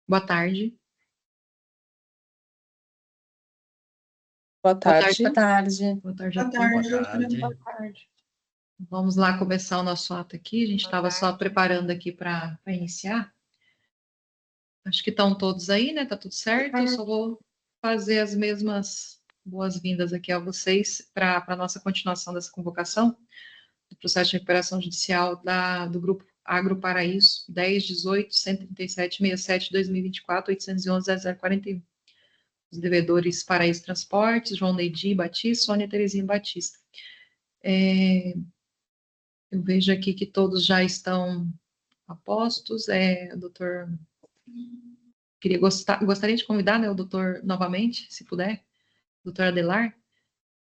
Boa tarde. Boa Boa tarde. tarde. Boa tarde. Boa tarde a Boa todos. tarde, Boa doutora. tarde. Boa tarde. Vamos lá começar o nosso ato aqui. A gente Boa estava só tarde. preparando aqui para iniciar. Acho que estão todos aí, né? Tá tudo certo. Eu só vou fazer as mesmas boas-vindas aqui a vocês para a nossa continuação dessa convocação do processo de recuperação judicial do Grupo Agro Paraíso 10.18.137.67.2024, 811.0041. Os devedores Paraíso Transportes, João Neidi Batista, Sônia Terezinha Batista. Eu vejo aqui que todos já estão a postos. Doutor, gostaria de convidar, né, o doutor novamente, se puder, doutor Adelar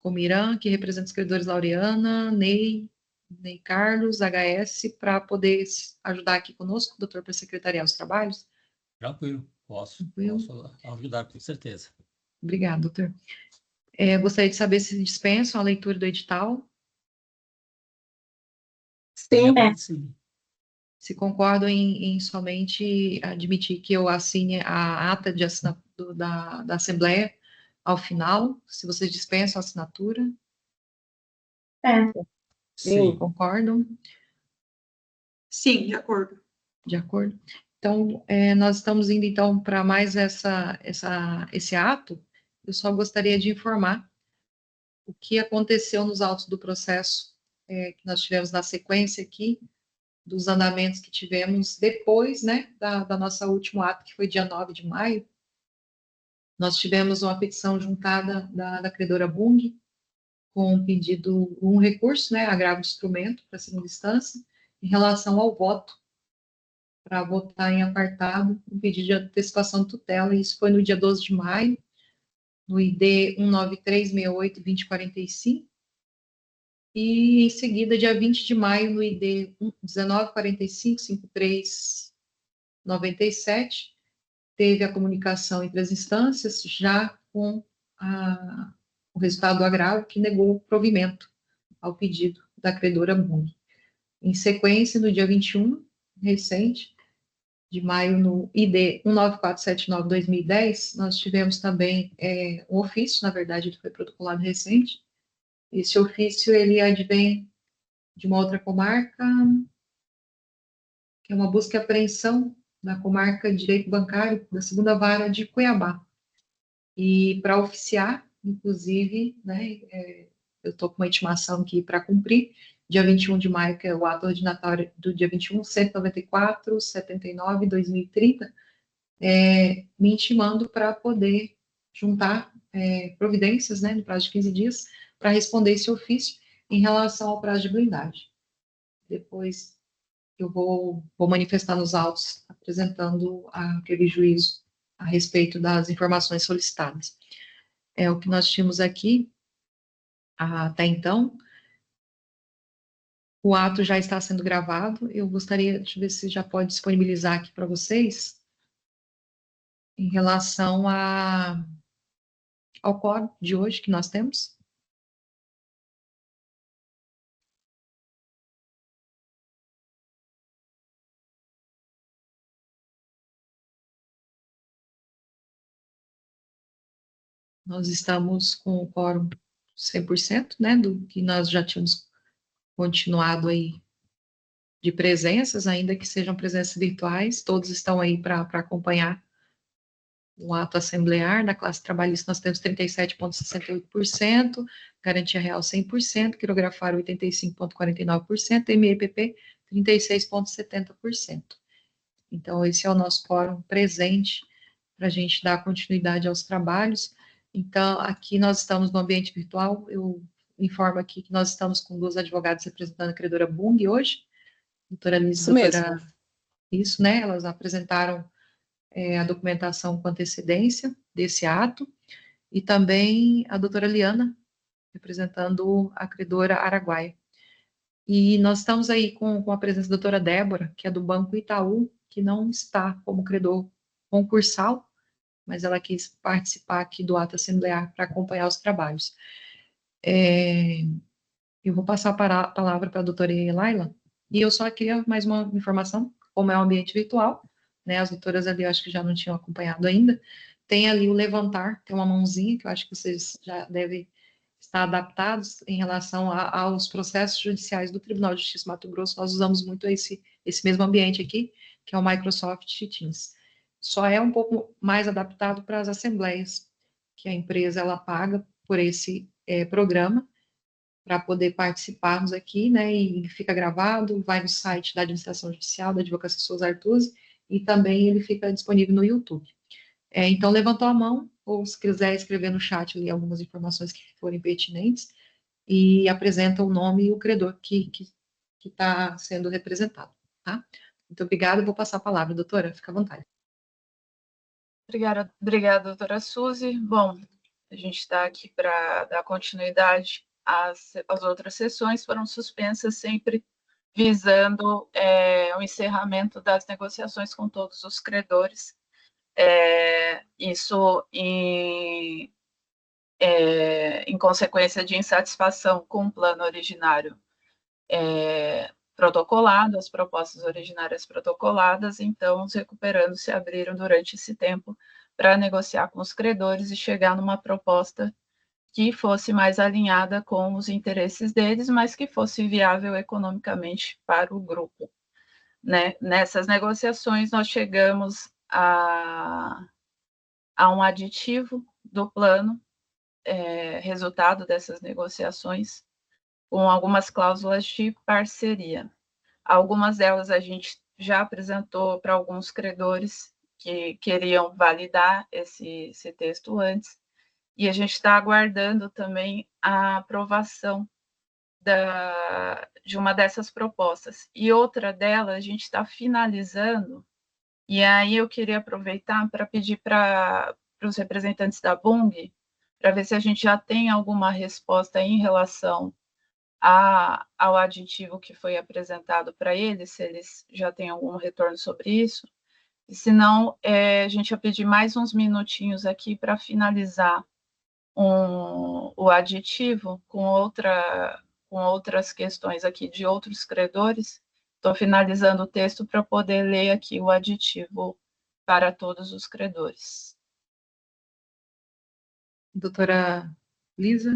Comirã, que representa os credores Laureana, Ney Carlos, HS, para poder ajudar aqui conosco, doutor, para secretariar os trabalhos. Tranquilo, posso ajudar com certeza. Obrigada, doutor. Gostaria de saber se dispensam a leitura do edital. Sim, Sim. Se concordam em somente admitir que eu assine a ata de assinatura da Assembleia ao final, se vocês dispensam a assinatura. Sim. Concordam? sim, de acordo. De acordo? Então, nós estamos indo, então, para mais esse ato. Eu só gostaria de informar o que aconteceu nos autos do processo que nós tivemos na sequência aqui, dos andamentos que tivemos depois, né, da nossa último ato, que foi dia 9 de maio. Nós tivemos uma petição juntada da credora Bung, com um recurso, né, agravo de instrumento para a segunda instância, em relação ao voto, para votar em apartado um pedido de antecipação de tutela, e isso foi no dia 12 de maio, no ID 19368-2045, e em seguida, dia 20 de maio, no ID 1945-5397, teve a comunicação entre as instâncias, já com o resultado do agravo, que negou o provimento ao pedido da credora Bung. Em sequência, no dia 21, recente, de maio, no ID 19479-2010, nós tivemos também um ofício, na verdade, ele foi protocolado recente. Esse ofício, ele advém de uma outra comarca, que é uma busca e apreensão da comarca de direito bancário da segunda vara de Cuiabá. E para oficiar, inclusive, né, eu estou com uma intimação aqui para cumprir, dia 21 de maio, que é o ato ordinatório do dia 21, 194, 79, 2030, me intimando para poder juntar providências, né, no prazo de 15 dias, para responder esse ofício em relação ao prazo de blindagem. Depois eu vou manifestar nos autos, apresentando aquele juízo a respeito das informações solicitadas. É o que nós tínhamos aqui até então. O ato já está sendo gravado. Eu gostaria de ver se já pode disponibilizar aqui para vocês em relação ao quórum de hoje que nós temos. Nós estamos com o quórum 100%, né, do que nós já tínhamos continuado aí de presenças, ainda que sejam presenças virtuais, todos estão aí para acompanhar o ato assemblear. Na classe trabalhista nós temos 37,68%, garantia real 100%, quirografário 85,49%, MEPP 36,70%. Então, esse é o nosso quórum presente para a gente dar continuidade aos trabalhos. Então, aqui nós estamos no ambiente virtual. Eu informo aqui que nós estamos com duas advogadas representando a credora Bung hoje, doutora Liz e doutora... Mesmo. Isso, né? Elas apresentaram a documentação com antecedência desse ato, e também a doutora Liana, representando a credora Araguaia. E nós estamos aí com a presença da doutora Débora, que é do Banco Itaú, que não está como credor concursal, mas ela quis participar aqui do ato assemblear para acompanhar os trabalhos. Eu vou passar a palavra para a doutora Laila, e eu só queria mais uma informação, como é um ambiente virtual, né? As doutoras ali, eu acho que já não tinham acompanhado ainda. Tem ali o levantar, tem uma mãozinha, que eu acho que vocês já devem estar adaptados em relação aos processos judiciais do Tribunal de Justiça do Mato Grosso. Nós usamos muito esse mesmo ambiente aqui, que é o Microsoft Teams. Só é um pouco mais adaptado para as assembleias, que a empresa ela paga por esse programa, para poder participarmos aqui, né, e fica gravado, vai no site da Administração Judicial, da Advocacia Souza Artuzzi, e também ele fica disponível no YouTube. Então, levantou a mão, ou se quiser escrever no chat ali algumas informações que forem pertinentes, e apresenta o nome e o credor que está sendo representado, tá? Muito obrigada, vou passar a palavra, doutora, fica à vontade. Obrigada, doutora Suzy. Bom, a gente está aqui para dar continuidade às outras sessões, foram suspensas sempre visando o encerramento das negociações com todos os credores. Isso em consequência de insatisfação com o plano originário protocolado, as propostas originárias protocoladas, então os recuperandos se abriram durante esse tempo para negociar com os credores e chegar numa proposta que fosse mais alinhada com os interesses deles, mas que fosse viável economicamente para o grupo, né? Nessas negociações, nós chegamos a um aditivo do plano, resultado dessas negociações, com algumas cláusulas de parceria. Algumas delas a gente já apresentou para alguns credores que queriam validar esse texto antes, e a gente está aguardando também a aprovação de uma dessas propostas. E outra delas a gente está finalizando, e aí eu queria aproveitar para pedir para os representantes da Bung, para ver se a gente já tem alguma resposta em relação ao aditivo que foi apresentado para eles, se eles já têm algum retorno sobre isso. E se não, a gente vai pedir mais uns minutinhos aqui para finalizar o aditivo com outras questões aqui de outros credores. Estou finalizando o texto para poder ler aqui o aditivo para todos os credores. Doutora Lisa?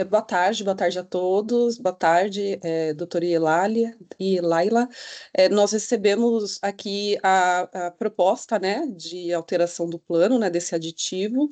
Boa tarde a todos. Boa tarde, doutora e Laila. Nós recebemos aqui a proposta, né, de alteração do plano, né, desse aditivo.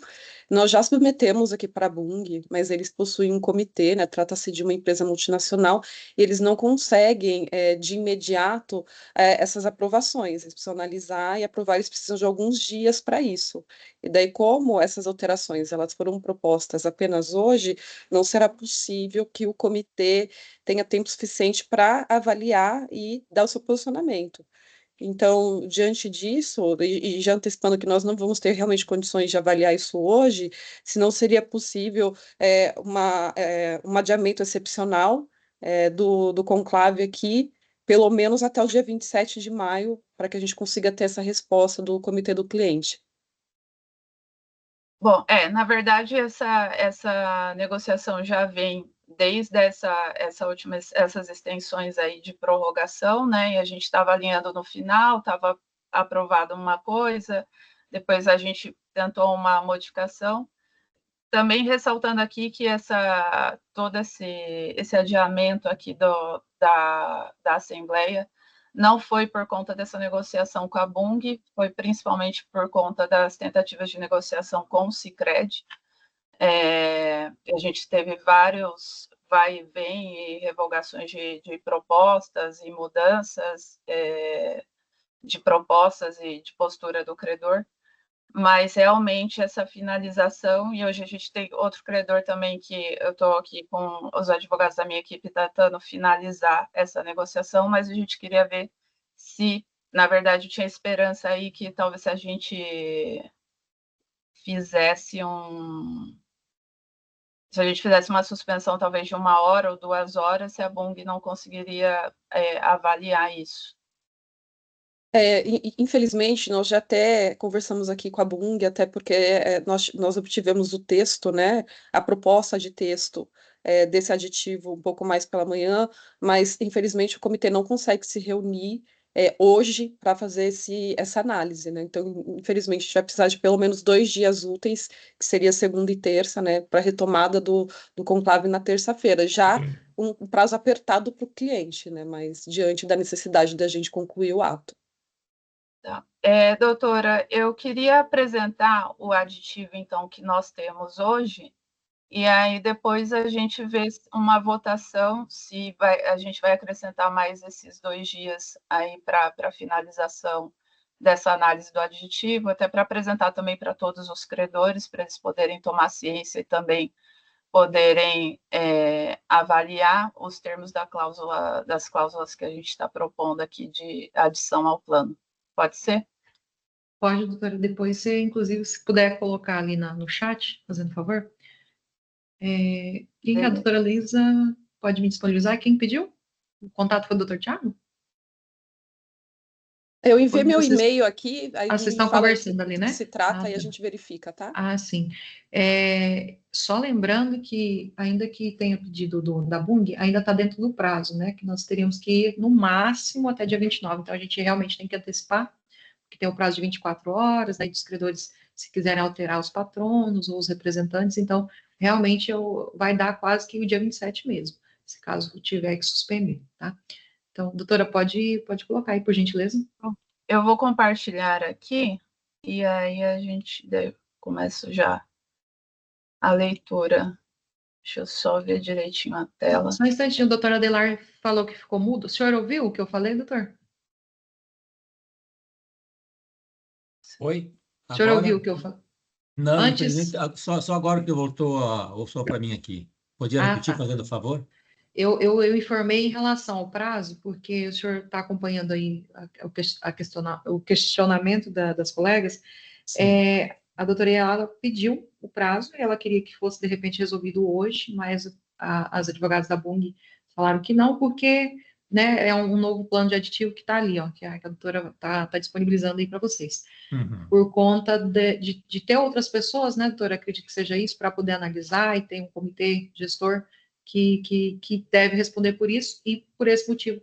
Nós já submetemos aqui para a Bung, mas eles possuem um comitê, né, trata-se de uma empresa multinacional, e eles não conseguem, de imediato, essas aprovações. Eles precisam analisar e aprovar, eles precisam de alguns dias para isso. E daí, como essas alterações elas foram propostas apenas hoje, não será possível que o comitê tenha tempo suficiente para avaliar e dar o seu posicionamento. Então, diante disso, e já antecipando que nós não vamos ter realmente condições de avaliar isso hoje, se não seria possível um adiamento excepcional do conclave aqui, pelo menos até o dia 27 de maio, para que a gente consiga ter essa resposta do comitê do cliente. Bom, na verdade, essa negociação já vem desde essas extensões aí de prorrogação, né? E a gente estava alinhando no final, estava aprovado uma coisa, depois a gente tentou uma modificação. Também ressaltando aqui que todo esse adiamento aqui da Assembleia não foi por conta dessa negociação com a Bung, foi principalmente por conta das tentativas de negociação com o Sicredi. A gente teve vários vai e vem e revogações de propostas e mudanças de propostas e de postura do credor, mas realmente essa finalização, e hoje a gente tem outro credor também que eu estou aqui com os advogados da minha equipe tentando finalizar essa negociação, mas a gente queria ver se, na verdade, tinha esperança aí que talvez se a gente fizesse uma suspensão talvez de 1 hora ou 2 horas, se a Bung não conseguiria avaliar isso. Infelizmente, nós já até conversamos aqui com a Bung, até porque nós obtivemos o texto, né, a proposta de texto desse aditivo um pouco mais pela manhã, mas infelizmente o comitê não consegue se reunir hoje para fazer essa análise, né? Então, infelizmente, a gente vai precisar de pelo menos 2 dias úteis, que seria segunda e terça, né, para retomada do conclave na terça-feira. Já um prazo apertado para o cliente, né? Mas diante da necessidade da gente concluir o ato. Tá. Doutora, eu queria apresentar o aditivo, então, que nós temos hoje, e aí depois a gente vê uma votação, se a gente vai acrescentar mais esses 2 dias aí para finalização dessa análise do aditivo, até para apresentar também para todos os credores, para eles poderem tomar ciência e também poderem avaliar os termos das cláusulas que a gente está propondo aqui de adição ao plano. Pode ser? Pode, doutora. Depois você, inclusive, se puder colocar ali no chat, fazendo favor. Quem é a doutora Lisa? Pode me disponibilizar? Quem pediu? O contato foi o doutor Thiago? Eu enviei Quando meu vocês- e-mail aqui, aí vocês me estão fala conversando ali, do né? que se trata e a Tá. gente verifica, tá? Sim. Só lembrando que, ainda que tenha pedido da Bung, ainda está dentro do prazo, né? Que nós teríamos que ir no máximo até dia 29. Então, a gente realmente tem que antecipar, porque tem o prazo de 24 horas, aí dos credores, se quiserem alterar os patronos ou os representantes, então, realmente vai dar quase que o dia 27 mesmo, se caso tiver que suspender, tá? Então, doutora, pode colocar aí, por gentileza. Eu vou compartilhar aqui, e aí a gente começa já a leitura. Deixa eu só ver direitinho a tela. Só um instantinho, o doutor Adelar falou que ficou mudo. O senhor ouviu o que eu falei, doutor? Oi? O senhor Agora? ouviu o que eu falei? Não, Antes? infelizmente, só agora que voltou para mim aqui. Podia repetir, Tá. fazendo favor? Eu informei em relação ao prazo, porque o senhor está acompanhando aí o questionamento das colegas. Sim. A doutora Yala pediu o prazo, ela queria que fosse, de repente, resolvido hoje, mas as advogadas da Bung falaram que não, porque, né, é um novo plano de aditivo que está ali, ó, que a doutora está disponibilizando aí para vocês. Uhum. Por conta de ter outras pessoas, né, doutora, acredito que seja isso, para poder analisar, e tem um comitê gestor que deve responder por isso, e por esse motivo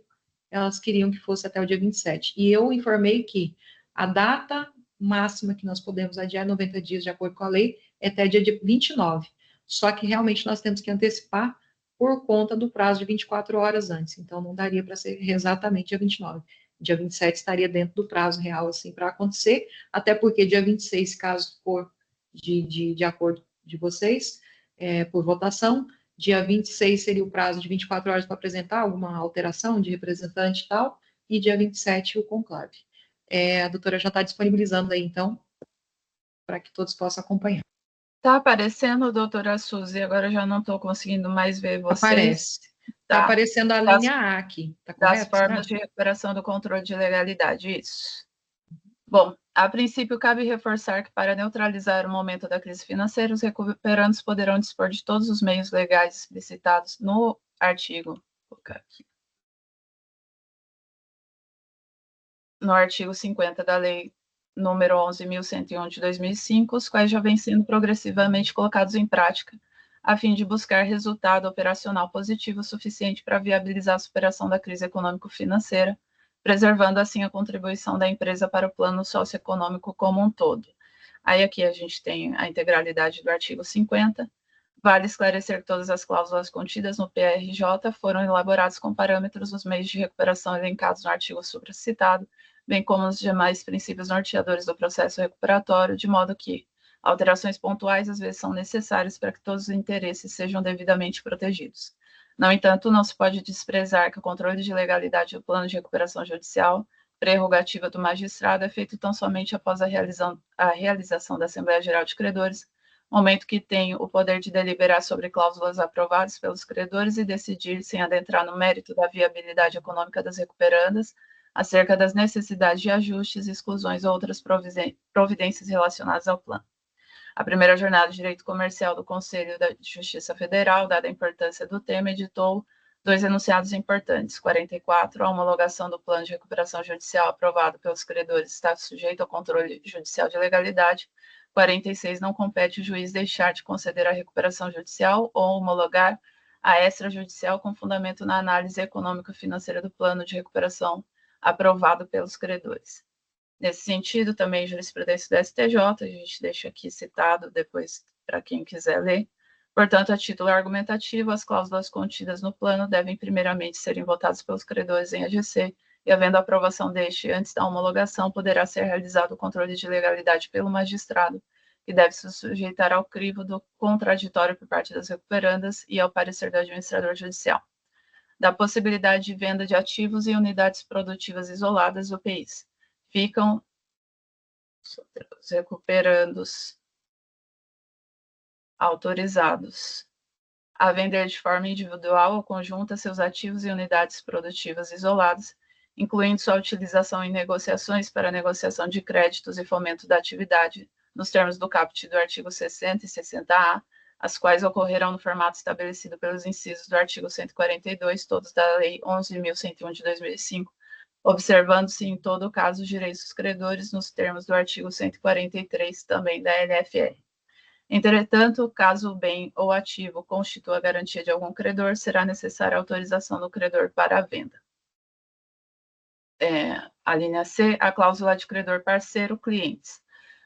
elas queriam que fosse até o dia 27. E eu informei que a data máxima que nós podemos adiar 90 dias, de acordo com a lei, é até dia 29. Só que realmente nós temos que antecipar por conta do prazo de 24 horas antes. Então, não daria para ser exatamente dia 29. Dia 27 estaria dentro do prazo real, assim, para acontecer, até porque dia 26, caso for de acordo de vocês, por votação, dia 26 seria o prazo de 24 horas para apresentar alguma alteração de representante e tal, e dia 27 o conclave. A doutora já está disponibilizando aí, então, para que todos possam acompanhar. Está aparecendo, doutora Suzy? Agora eu já não estou conseguindo mais ver vocês. Aparece. Está aparecendo a linha A aqui, tá correto? Das formas de recuperação do controle de legalidade, isso. Bom, a princípio, cabe reforçar que para neutralizar o momento da crise financeira, os recuperandos poderão dispor de todos os meios legais explicitados no artigo 50 da Lei número 11.101 de 2005, os quais já vêm sendo progressivamente colocados em prática, a fim de buscar resultado operacional positivo suficiente para viabilizar a superação da crise econômico-financeira, preservando assim a contribuição da empresa para o plano socioeconômico como um todo. Aí aqui a gente tem a integralidade do artigo 50. Vale esclarecer que todas as cláusulas contidas no PRJ foram elaboradas com parâmetros dos meios de recuperação elencados no artigo supracitado, bem como os demais princípios norteadores do processo recuperatório, de modo que alterações pontuais às vezes são necessárias para que todos os interesses sejam devidamente protegidos. No entanto, não se pode desprezar que o controle de legalidade do plano de recuperação judicial, prerrogativa do magistrado, é feito tão somente após a realização da Assembleia Geral de Credores, momento que tem o poder de deliberar sobre cláusulas aprovadas pelos credores e decidir, sem adentrar no mérito da viabilidade econômica das recuperandas, acerca das necessidades de ajustes, exclusões ou outras providências relacionadas ao plano. A primeira jornada de direito comercial do Conselho de Justiça Federal, dada a importância do tema, editou 2 enunciados importantes. 44, a homologação do plano de recuperação judicial aprovado pelos credores está sujeito ao controle judicial de legalidade. 46, não compete o juiz deixar de conceder a recuperação judicial ou homologar a extrajudicial com fundamento na análise econômico-financeira do plano de recuperação aprovado pelos credores. Nesse sentido, também jurisprudência do STJ, a gente deixa aqui citado depois para quem quiser ler. Portanto, a título argumentativo, as cláusulas contidas no plano devem primeiramente serem votadas pelos credores em AGC, e havendo a aprovação deste antes da homologação, poderá ser realizado o controle de legalidade pelo magistrado, que deve se sujeitar ao crivo do contraditório por parte das recuperandas e ao parecer do administrador judicial. Da possibilidade de venda de ativos e unidades produtivas isoladas, UPIs. Ficam os recuperandos autorizados a vender de forma individual ou conjunta seus ativos e unidades produtivas isoladas, incluindo sua utilização em negociações para negociação de créditos e fomento da atividade, nos termos do caput do artigo 60 e 60A, as quais ocorrerão no formato estabelecido pelos incisos do artigo 142, todos da Lei 11.101 de 2005, observando-se em todo caso os direitos dos credores nos termos do artigo 143, também da LFR. Entretanto, caso o bem ou ativo constitua a garantia de algum credor, será necessária a autorização do credor para a venda. A linha C, a cláusula de credor parceiro, clientes.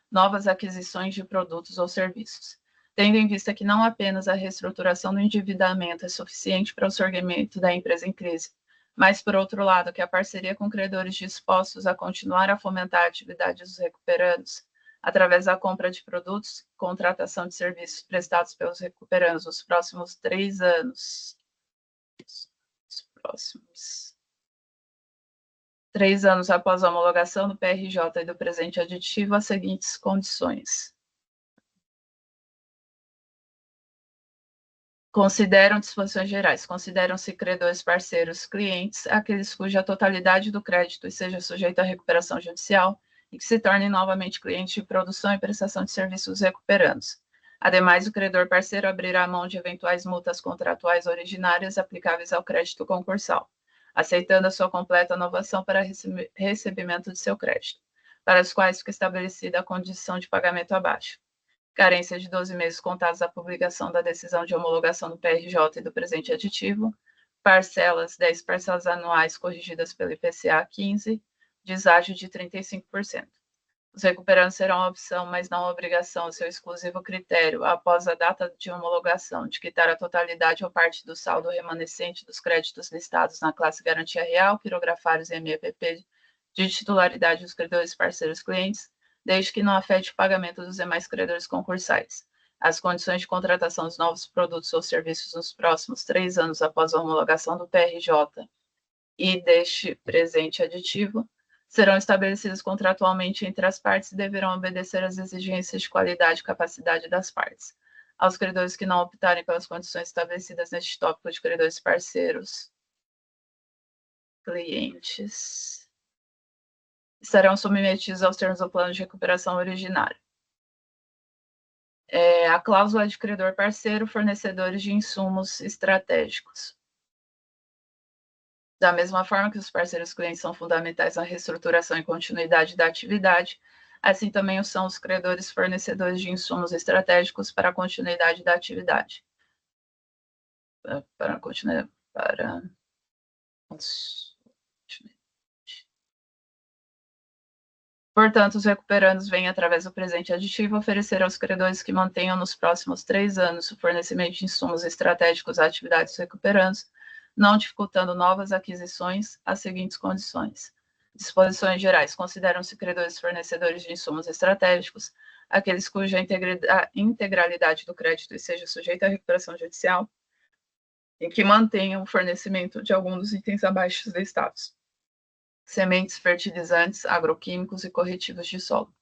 Novas aquisições de produtos ou serviços. Tendo em vista que não apenas a reestruturação do endividamento é suficiente para o sorgimento da empresa em crise, mas, por outro lado, que a parceria com credores dispostos a continuar a fomentar a atividade dos recuperandos, através da compra de produtos e contratação de serviços prestados pelos recuperandos nos próximos 3 anos. Os próximos 3 anos após a homologação do PRJ e do presente aditivo, as seguintes condições. Consideram disposições gerais. Consideram-se credores parceiros clientes aqueles cuja totalidade do crédito seja sujeita à recuperação judicial e que se tornem novamente clientes de produção e prestação de serviços recuperandos. Ademais, o credor parceiro abrirá mão de eventuais multas contratuais originárias aplicáveis ao crédito concursal, aceitando a sua completa novação para recebimento de seu crédito, para os quais fica estabelecida a condição de pagamento abaixo. Carência de 12 meses contados da publicação da decisão de homologação do PRJ e do presente aditivo, 10 parcelas anuais corrigidas pelo IPCA 15, deságio de 35%. Os recuperandos serão a opção, mas não a obrigação, seu exclusivo critério, após a data de homologação, de quitar a totalidade ou parte do saldo remanescente dos créditos listados na classe Garantia Real, quirografários e MEPP de titularidade dos credores parceiros clientes, desde que não afete o pagamento dos demais credores concursais. As condições de contratação dos novos produtos ou serviços nos próximos 3 anos após a homologação do PRJ e deste presente aditivo serão estabelecidas contratualmente entre as partes e deverão obedecer às exigências de qualidade e capacidade das partes. Aos credores que não optarem pelas condições estabelecidas neste tópico de credores parceiros clientes, estarão submetidos aos termos do plano de recuperação originário. A cláusula de credor parceiro, fornecedores de insumos estratégicos. Da mesma forma que os parceiros clientes são fundamentais na reestruturação e continuidade da atividade, assim também o são os credores fornecedores de insumos estratégicos para a continuidade da atividade. Portanto, os recuperandos vêm, através do presente aditivo, oferecer aos credores que mantenham nos próximos 3 anos o fornecimento de insumos estratégicos a atividades recuperandos, não dificultando novas aquisições, as seguintes condições. Disposições gerais. Consideram-se credores fornecedores de insumos estratégicos aqueles cuja integralidade do crédito seja sujeita à recuperação judicial e que mantenham o fornecimento de algum dos itens abaixo listados. Sementes, fertilizantes, agroquímicos e corretivos de solo,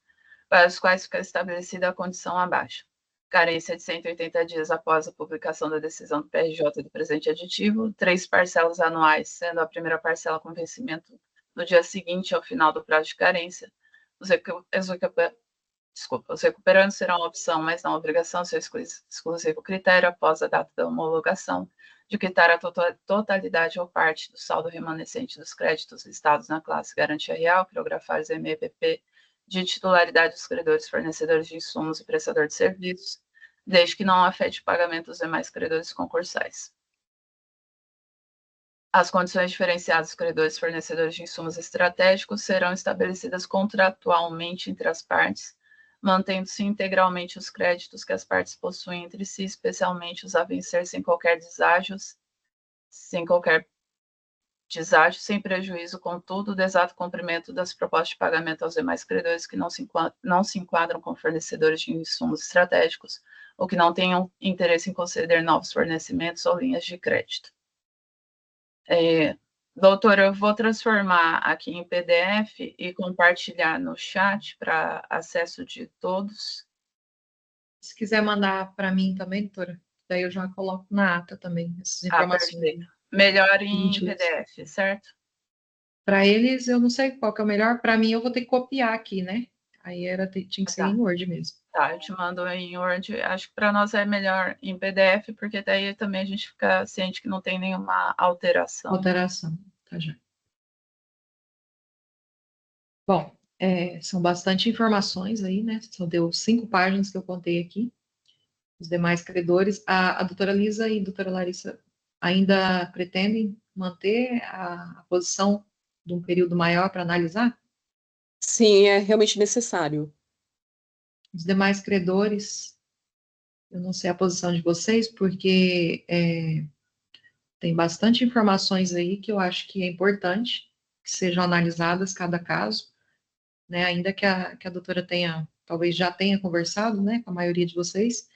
para os quais fica estabelecida a condição abaixo. Carência de 180 dias após a publicação da decisão do PRJ do presente aditivo, 3 parcelas anuais, sendo a primeira parcela com vencimento no dia seguinte ao final do prazo de carência. Os recuperandos serão opção, mas não obrigação, seu exclusivo critério após a data da homologação, de quitar a totalidade ou parte do saldo remanescente dos créditos listados na classe Garantia Real, quirografários e MEPP, de titularidade dos credores fornecedores de insumos e prestador de serviços, desde que não afete o pagamento dos demais credores concursais. As condições diferenciadas dos credores fornecedores de insumos estratégicos serão estabelecidas contratualmente entre as partes, mantendo-se integralmente os créditos que as partes possuem entre si, especialmente os a vencer sem qualquer deságio, sem prejuízo, contudo, do exato cumprimento das propostas de pagamento aos demais credores que não se enquadram como fornecedores de insumos estratégicos ou que não tenham interesse em conceder novos fornecimentos ou linhas de crédito. Doutora, eu vou transformar aqui em PDF e compartilhar no chat para acesso de todos. Se quiser mandar para mim também, doutora, daí eu já coloco na ata também essas informações. Perfeito. Melhor em PDF, certo? Para eles, eu não sei qual que é o melhor. Para mim, eu vou ter que copiar aqui, né? Aí tinha que ser em Word mesmo. Tá, eu te mando em Word. Acho que para nós é melhor em PDF, porque daí também a gente fica ciente que não tem nenhuma alteração. Tá já. Bom, são bastante informações aí, né? Só deu 5 páginas que eu contei aqui. Os demais credores. A doutora Lisa e a doutora Larissa ainda pretendem manter a posição de um período maior para analisar? Sim, é realmente necessário. Os demais credores, eu não sei a posição de vocês, porque tem bastante informações aí que eu acho que é importante que sejam analisadas cada caso, né? Ainda que a doutora talvez já tenha conversado, né, com a maioria de vocês,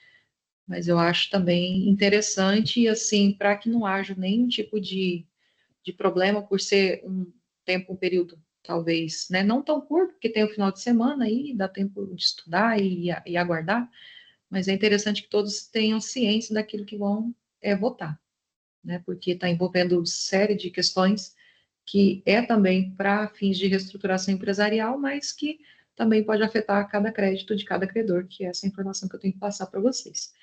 mas eu acho também interessante, e assim, para que não haja nenhum tipo de problema por ser um período, talvez, né, não tão curto, porque tem o final de semana aí, dá tempo de estudar e aguardar, mas é interessante que todos tenham ciência daquilo que vão votar, né, porque está envolvendo série de questões que é também para fins de reestruturação empresarial, mas que também pode afetar cada crédito de cada credor, que é essa informação que eu tenho que passar para vocês.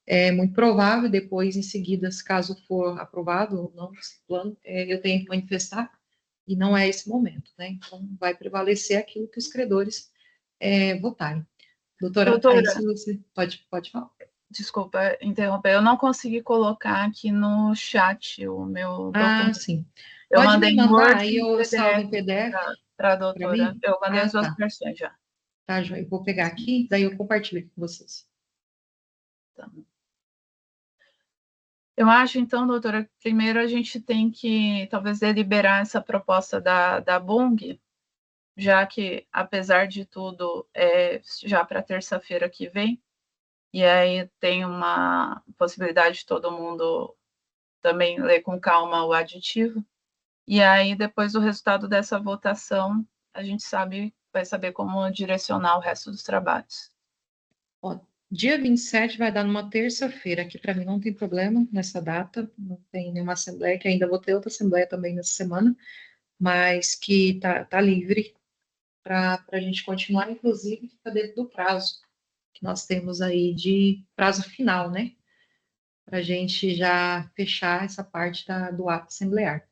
É muito provável, depois, em seguida, se caso for aprovado ou não esse plano, eu tenho que manifestar, e não é esse momento, né? Então, vai prevalecer aquilo que os credores votarem. Doutora, aí se você pode falar. Desculpa interromper, eu não consegui colocar aqui no chat o meu documento. Sim. Eu Pode mandei me mandar, Word aí eu salvo em PDF para a doutora. mim? Eu mandei as duas Tá. versões já. Tá, Joia. Eu vou pegar aqui, daí eu compartilho com vocês. Tá. Eu acho, então, doutora, primeiro a gente tem que, talvez, deliberar essa proposta da Bung, já que, apesar de tudo, já para terça-feira que vem, e aí tem uma possibilidade de todo mundo também ler com calma o aditivo, e aí, depois do resultado dessa votação, a gente vai saber como direcionar o resto dos trabalhos. Ó, dia 27 vai dar numa terça-feira, que para mim não tem problema nessa data, não tem nenhuma assembleia, que ainda vou ter outra assembleia também nessa semana, mas que tá livre para a gente continuar, inclusive fica dentro do prazo que nós temos aí de prazo final, né? Para a gente já fechar essa parte do ato assemblear,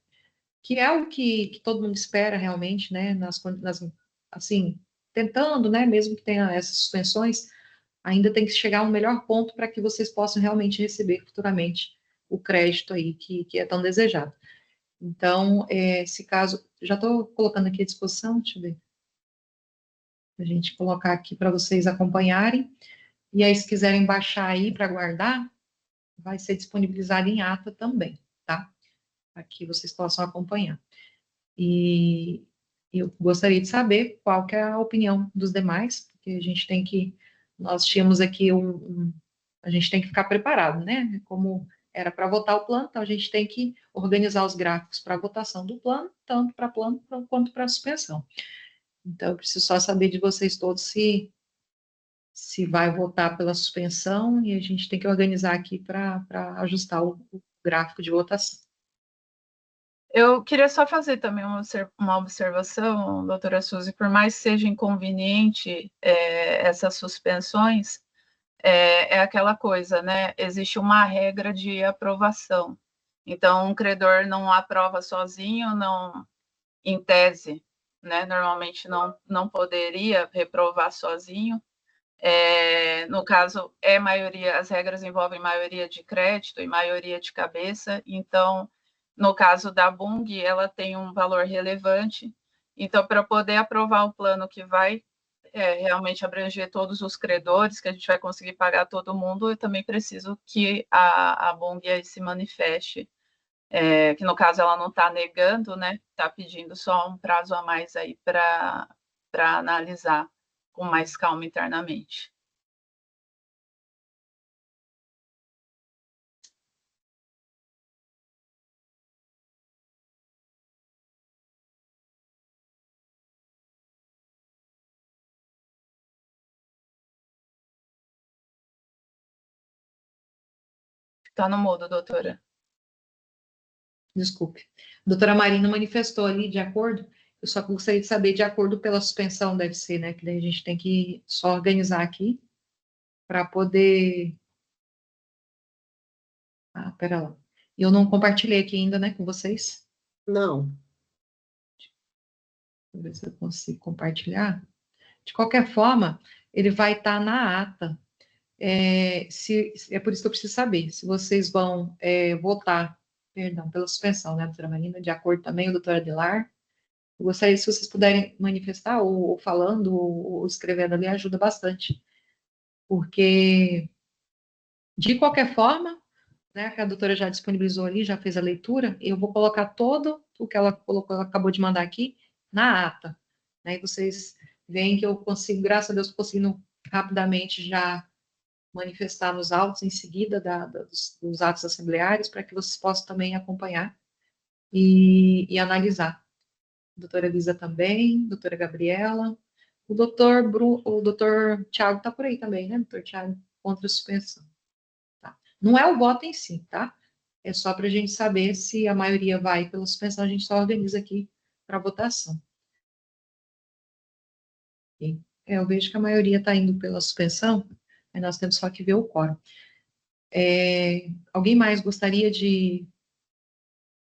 que é o que todo mundo espera realmente, né? Assim, tentando, né? Mesmo que tenha essas suspensões, ainda tem que chegar a um melhor ponto para que vocês possam realmente receber futuramente o crédito aí que é tão desejado. Então, esse caso, já estou colocando aqui à disposição, deixa eu ver, a gente colocar aqui para vocês acompanharem, e aí se quiserem baixar aí para guardar, vai ser disponibilizado em ata também, tá? Para que vocês possam acompanhar. E eu gostaria de saber qual que é a opinião dos demais, porque a gente tem nós tínhamos aqui a gente tem que ficar preparado, né? Como era para votar o plano, então a gente tem que organizar os gráficos para a votação do plano, tanto para plano quanto para a suspensão. Então, eu preciso só saber de vocês todos se vai votar pela suspensão, e a gente tem que organizar aqui para ajustar o gráfico de votação. Eu queria só fazer também uma observação, doutora Suzy, por mais que seja inconveniente essas suspensões, é aquela coisa, né? Existe uma regra de aprovação. Então, um credor não aprova sozinho, não, em tese, né? Normalmente não poderia reprovar sozinho. No caso, maioria, as regras envolvem maioria de crédito e maioria de cabeça, então no caso da Bung, ela tem um valor relevante, então, para poder aprovar o plano que vai realmente abranger todos os credores, que a gente vai conseguir pagar todo mundo, eu também preciso que a Bung se manifeste, que no caso ela não está negando, né? Está pedindo só um prazo a mais aí para analisar com mais calma internamente. Está no mudo, doutora. Desculpe. A doutora Marina manifestou ali, de acordo, eu só gostaria de saber, de acordo pela suspensão, deve ser, né? Que daí a gente tem que só organizar aqui para poder. Ah, pera lá. Eu não compartilhei aqui ainda, né, com vocês. Não. Vou ver se eu consigo compartilhar. De qualquer forma, ele vai estar na ata. É por isso que eu preciso saber se vocês vão votar, perdão, pela suspensão, né, doutora Marina, de acordo também, o doutor Adelar. Eu gostaria, se vocês puderem manifestar, ou falando, ou escrevendo ali, ajuda bastante. Porque, de qualquer forma, né, que a doutora já disponibilizou ali, já fez a leitura, eu vou colocar todo o que ela colocou, ela acabou de mandar aqui, na ata. Né, e vocês veem que eu consigo, graças a Deus, conseguindo rapidamente já manifestar nos autos em seguida dos atos assembleários, para que vocês possam também acompanhar e analisar. Doutora Elisa também, doutora Gabriela, o doutor Tiago está por aí também, né, doutor Tiago, contra a suspensão. Tá? Não é o voto em si, tá? É só para a gente saber se a maioria vai pela suspensão, a gente só organiza aqui para votação. Eu vejo que a maioria está indo pela suspensão, aí nós temos só que ver o quórum. Alguém mais gostaria de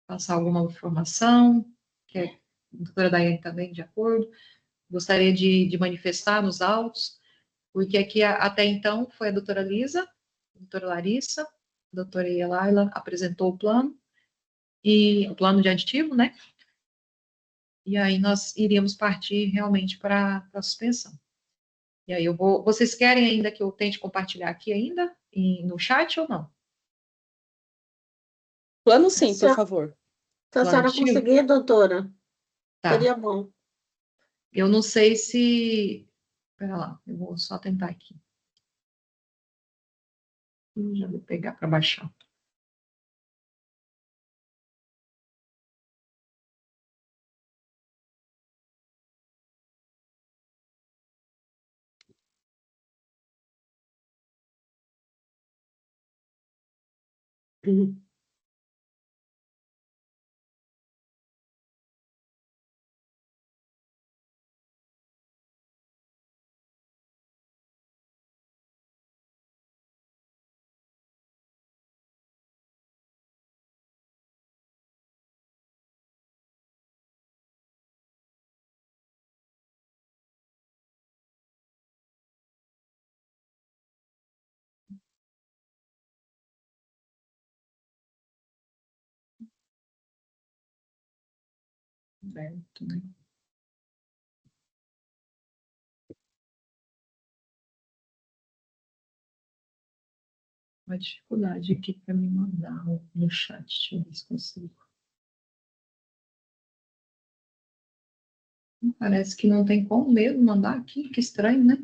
passar alguma informação? A doutora Daiane também, de acordo. Gostaria de manifestar nos autos, porque aqui até então foi a doutora Lisa, a doutora Larissa, a doutora Elaila apresentou o plano, e o plano de aditivo, né? E aí nós iríamos partir realmente para a suspensão. E aí vocês querem ainda que eu tente compartilhar aqui ainda, no chat ou não? Plano sim, por favor. Se a senhora conseguir, doutora, Tá. seria bom. Eu não sei se... Espera lá, eu vou só tentar aqui. Já vou pegar para baixar. Aberto, né? Uma dificuldade aqui para me mandar no chat. Deixa eu ver se consigo. Parece que não tem como mesmo mandar aqui, que estranho, né?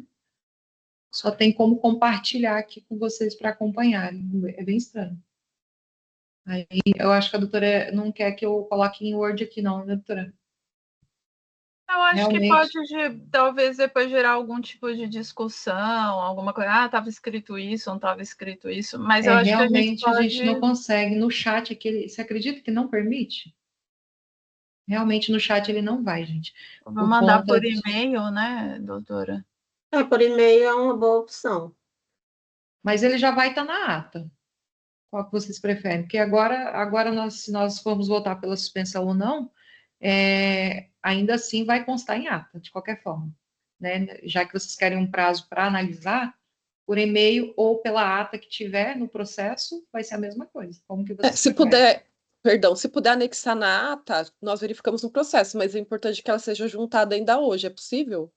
Só tem como compartilhar aqui com vocês para acompanharem. É bem estranho. Aí eu acho que a doutora não quer que eu coloque em Word aqui, não, né, doutora? Eu acho Realmente, que pode, talvez, depois gerar algum tipo de discussão, alguma coisa, estava escrito isso, não estava escrito isso, mas eu acho que realmente a a gente gente não consegue. No chat aqui, você acredita que não permite? Realmente no chat ele não vai, gente. Vou mandar por e-mail, né, doutora? Por e-mail é uma boa opção. Mas ele já vai estar na ata. Qual que vocês preferem? Porque agora se nós formos votar pela suspensão ou não, ainda assim vai constar em ata, de qualquer forma. Né? Já que vocês querem um prazo para analisar, por e-mail ou pela ata que tiver no processo, vai ser a mesma coisa. Como que vocês Se preferem? Perdão, se puder anexar na ata, nós verificamos no processo, mas é importante que ela seja juntada ainda hoje, é possível?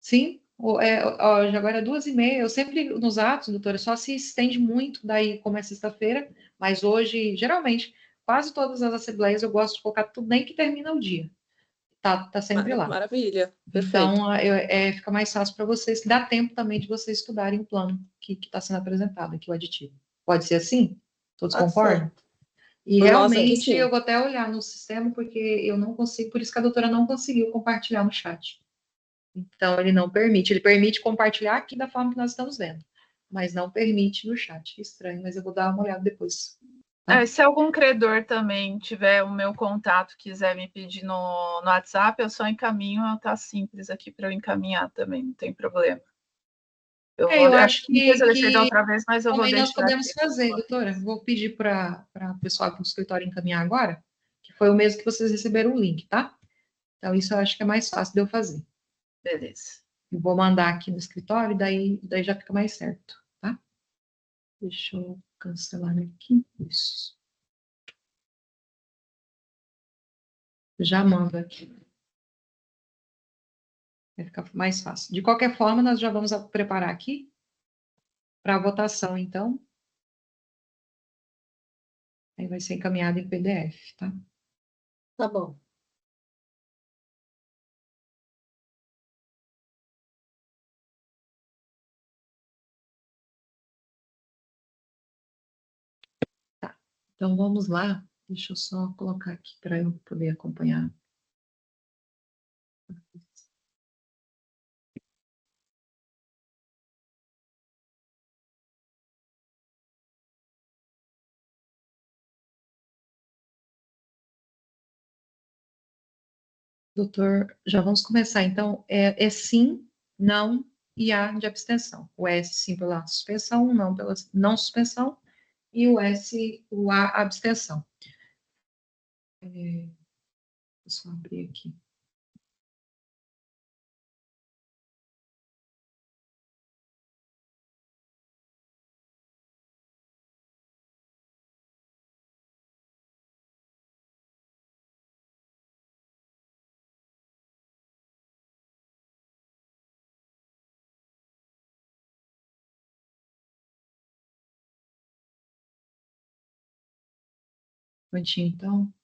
Sim, já agora é 2h30. Eu sempre, nos atos, doutora, só se estende muito, daí como é sexta-feira, mas hoje, geralmente, quase todas as assembleias eu gosto de colocar tudo nem que termina o dia. Tá sempre lá. Maravilha, perfeito. Então, fica mais fácil para vocês, que dá tempo também de vocês estudarem o plano que está sendo apresentado aqui, o aditivo. Pode ser assim? Todos Pode concordam? ser. E Por nós aqui, realmente sim. eu vou até olhar no sistema, porque eu não consigo, por isso que a doutora não conseguiu compartilhar no chat. Então, ele não permite. Ele permite compartilhar aqui da forma que nós estamos vendo, mas não permite no chat. Estranho, mas eu vou dar uma olhada depois. Tá? Se algum credor também tiver o meu contato, quiser me pedir no WhatsApp, eu só encaminho, tá simples aqui para eu encaminhar também, não tem problema. Eu acho não sei se eu deixei da que outra vez, mas eu vou também nós deixar podemos aqui. fazer, doutora. Vou pedir para o pessoal aqui do escritório encaminhar agora, que foi o mesmo que vocês receberam o link, tá? Então, isso eu acho que é mais fácil de eu fazer. Beleza. Eu vou mandar aqui no escritório, daí já fica mais certo, tá? Deixa eu cancelar aqui. Isso. Já mando aqui. Vai ficar mais fácil. De qualquer forma, nós já vamos preparar aqui para a votação, então. Aí vai ser encaminhado em PDF, tá? Tá bom. Então, vamos lá. Deixa eu só colocar aqui para eu poder acompanhar. Doutor, já vamos começar. Então, é sim, não e A de abstenção. O S, sim, pela suspensão, o não pela não suspensão, e o S, o A, abstenção. Deixa eu só abrir aqui. Prontinho, então.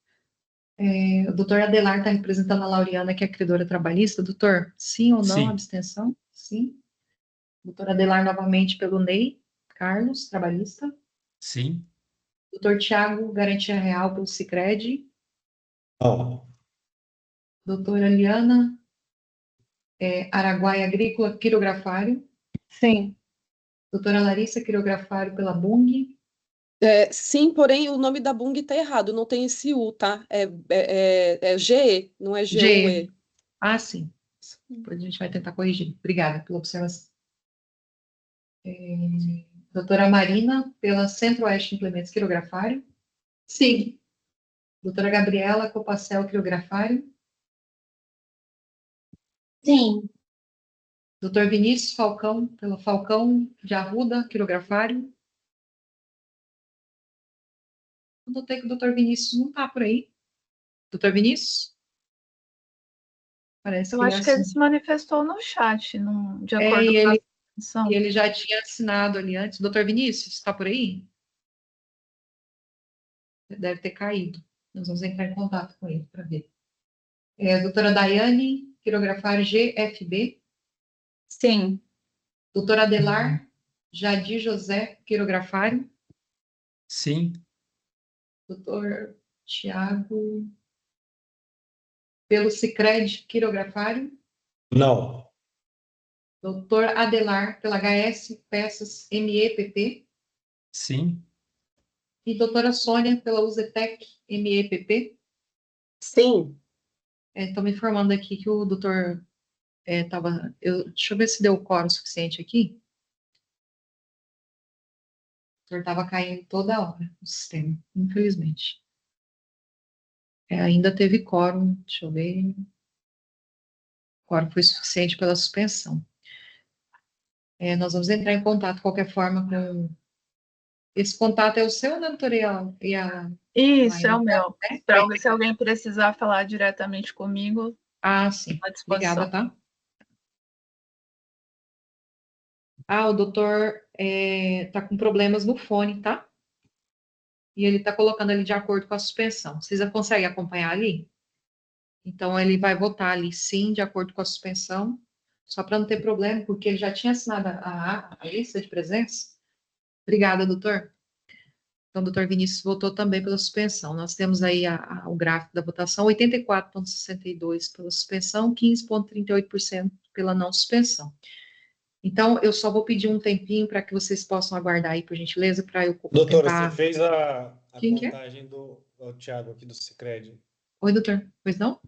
O doutor Adelar está representando a Lauriana, que é credora trabalhista. Doutor, sim ou não, Sim, abstenção? Sim. Doutor Adelar, novamente, pelo Ney Carlos, trabalhista. sim. Doutor Tiago, garantia real pelo Sicredi. Não. Doutora Liana, Araguaia Agrícola, quirografário. Sim. Doutora Larissa, quirografário pela Bung. Sim, porém o nome da Bung está errado, não tem esse U, tá? É GE, não é G. GUE. Ah, sim. Depois a gente vai tentar corrigir. Obrigada pela observação. Doutora Marina, pela Centro-Oeste Implementos, quirografário. Sim. Doutora Gabriela, Copacel, quirografário. Sim. Doutor Vinícius Falcão, pela Falcão de Arruda, quirografário. Eu notei que o doutor Vinícius não está por aí. Doutor Vinícius? Parece Eu que ele acho que ele se assinou. manifestou no chat, de acordo E com a ele, atenção. e ele já tinha assinado ali antes. Doutor Vinícius, está por aí? Deve ter caído. Nós vamos entrar em contato com ele para ver. Doutora Daiane, quirografário GFB. Sim. Doutor Adelar, Jadir José, quirografário. Sim. Doutor Tiago, pelo Sicredi, quirografário. Não. Doutor Adelar, pela HS Peças MEPP. Sim. E doutora Sônia, pela Uzetec MEPP. Sim. Estão me informando aqui que o doutor estava... deixa eu ver se deu quórum suficiente aqui. O doutor estava caindo toda hora no sistema, infelizmente. Ainda teve quórum, deixa eu ver. O quórum foi suficiente pela suspensão. Nós vamos entrar em contato, de qualquer forma, com Esse contato é o seu, né, doutora? Isso, é o Laila, meu. né? Se alguém precisar falar diretamente comigo, Ah, sim. à Obrigada, disposição. tá? Ah, o doutor tá com problemas no fone, tá? E ele tá colocando ali de acordo com a suspensão. Vocês conseguem acompanhar ali? Então, ele vai votar ali sim, de acordo com a suspensão, só para não ter problema, porque ele já tinha assinado a lista de presença. Obrigada, doutor. Então, o doutor Vinícius votou também pela suspensão. Nós temos aí o gráfico da votação: 84,62% pela suspensão, 15,38% pela não suspensão. Então, eu só vou pedir um tempinho para que vocês possam aguardar aí, por gentileza, para eu Doutora, você tentar. fez a Quem que é? contagem do Thiago aqui do Sicredi. Oi, doutor. Pois não?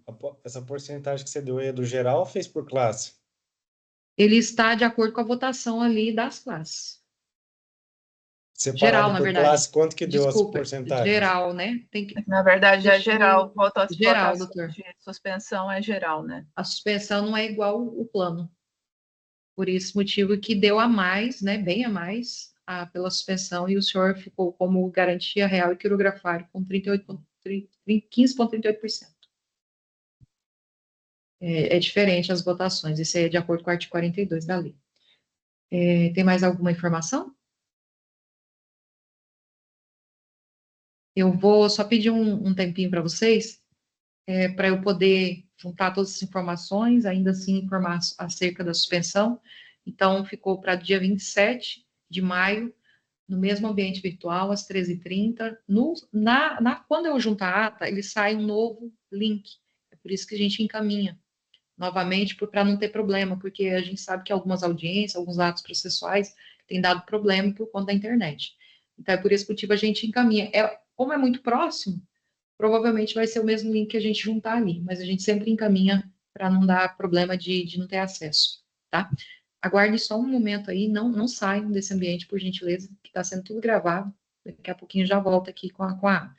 Essa porcentagem que você deu aí é do geral ou fez por classe? Ele está de acordo com a votação ali das classes. Separado Geral, na por verdade. classe, quanto que deu as Desculpa, porcentagens? geral, né? Tem que. Na verdade, é Deixa geral. eu. Geral, Votação doutor. de suspensão é geral, né? A suspensão não é igual o plano. Por esse motivo que deu a mais, né? Bem a mais pela suspensão, e o senhor ficou como garantia real e quirografário com 15,38%. É diferente as votações, isso aí é de acordo com o artigo 42 da lei. Tem mais alguma informação? Eu vou só pedir um tempinho para vocês, para eu poder juntar todas as informações, ainda assim informar acerca da suspensão. Então, ficou para dia 27 de maio, no mesmo ambiente virtual, às 13h30. Quando eu juntar a ata, ele sai um novo link. É por isso que a gente encaminha novamente, para não ter problema, porque a gente sabe que algumas audiências, alguns atos processuais têm dado problema por conta da internet. Então, é por esse motivo a gente encaminha. Como é muito próximo, provavelmente vai ser o mesmo link que a gente juntar ali, mas a gente sempre encaminha para não dar problema de não ter acesso, tá? Aguarde só um momento aí, não saiam desse ambiente, por gentileza, que está sendo tudo gravado. Daqui a pouquinho já volto aqui com a ata.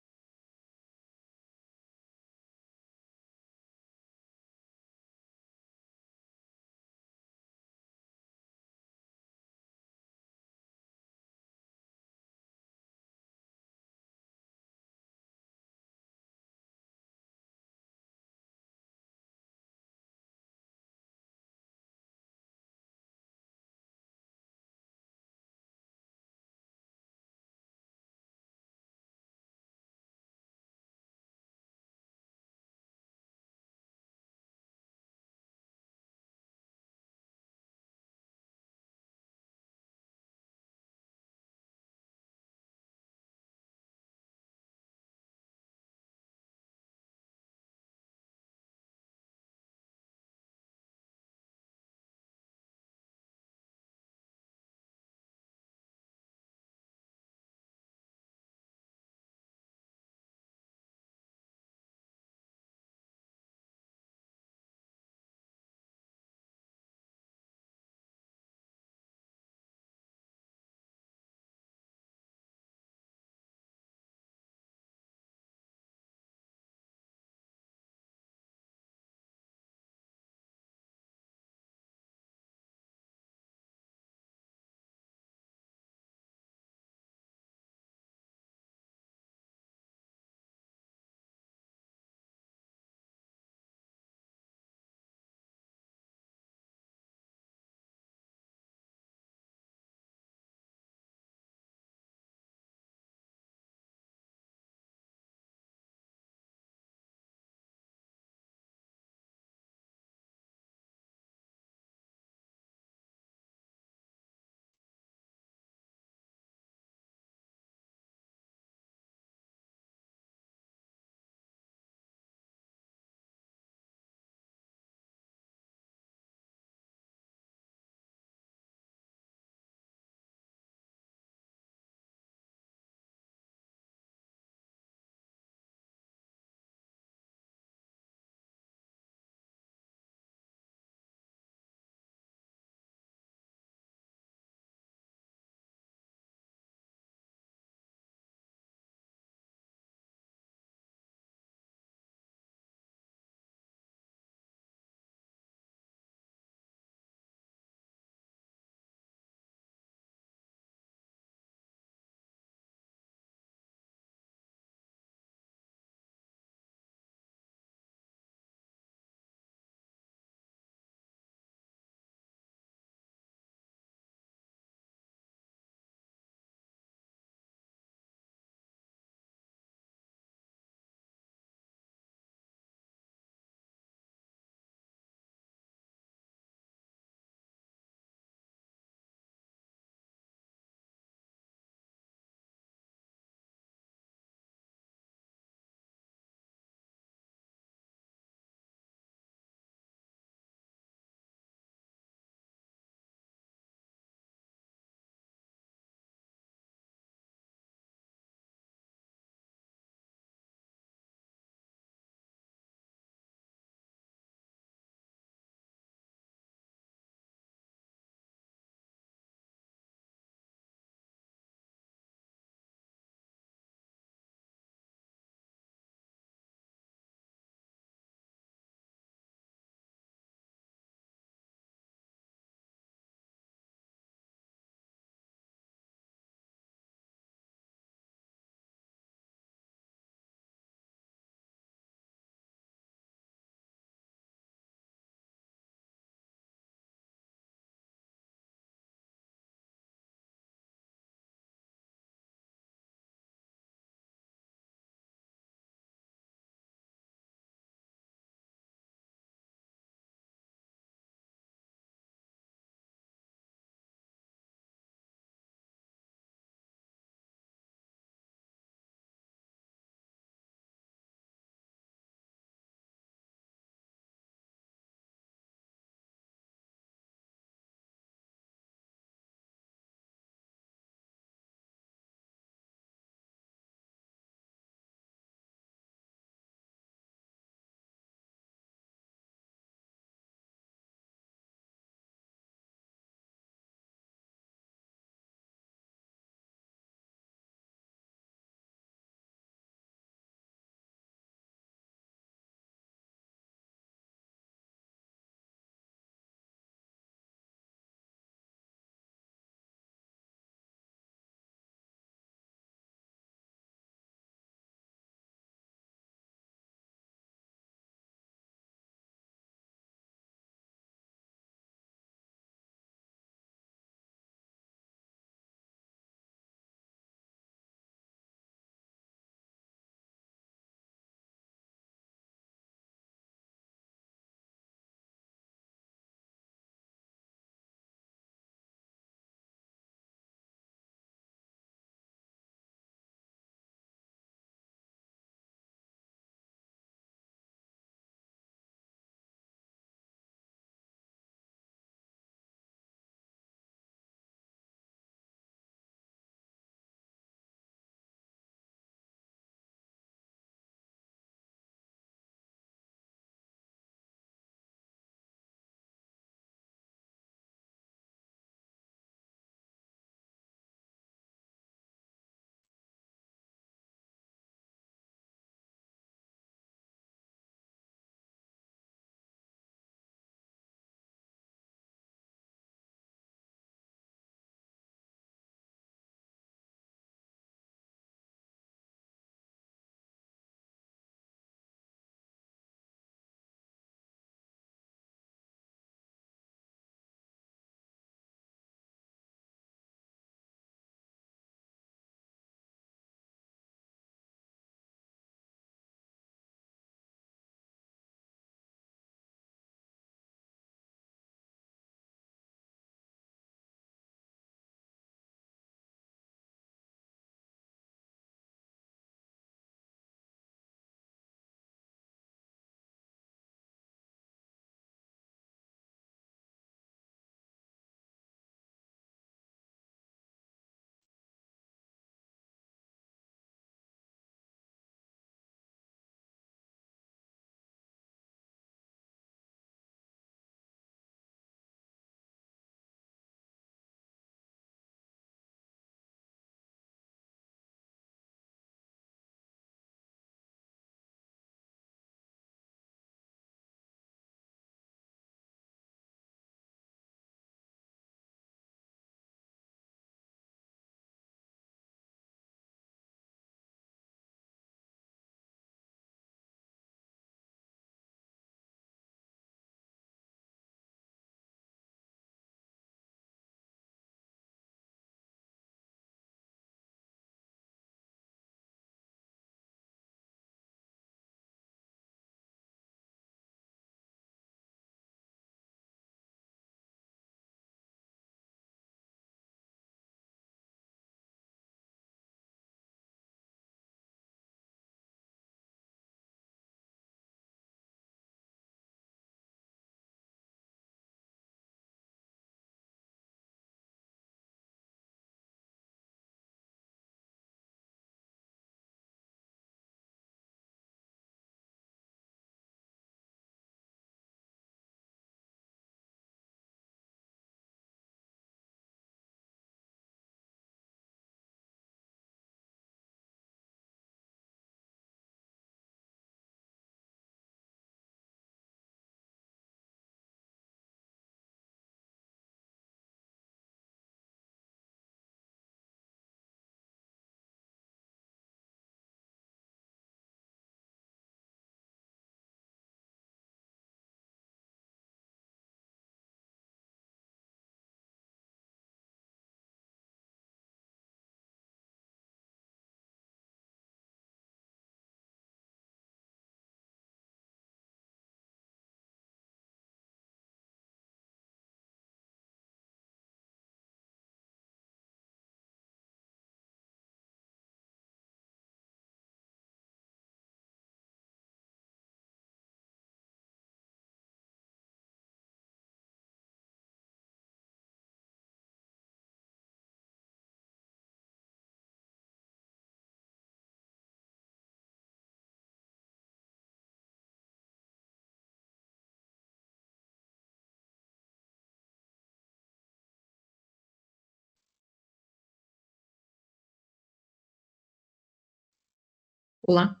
Olá.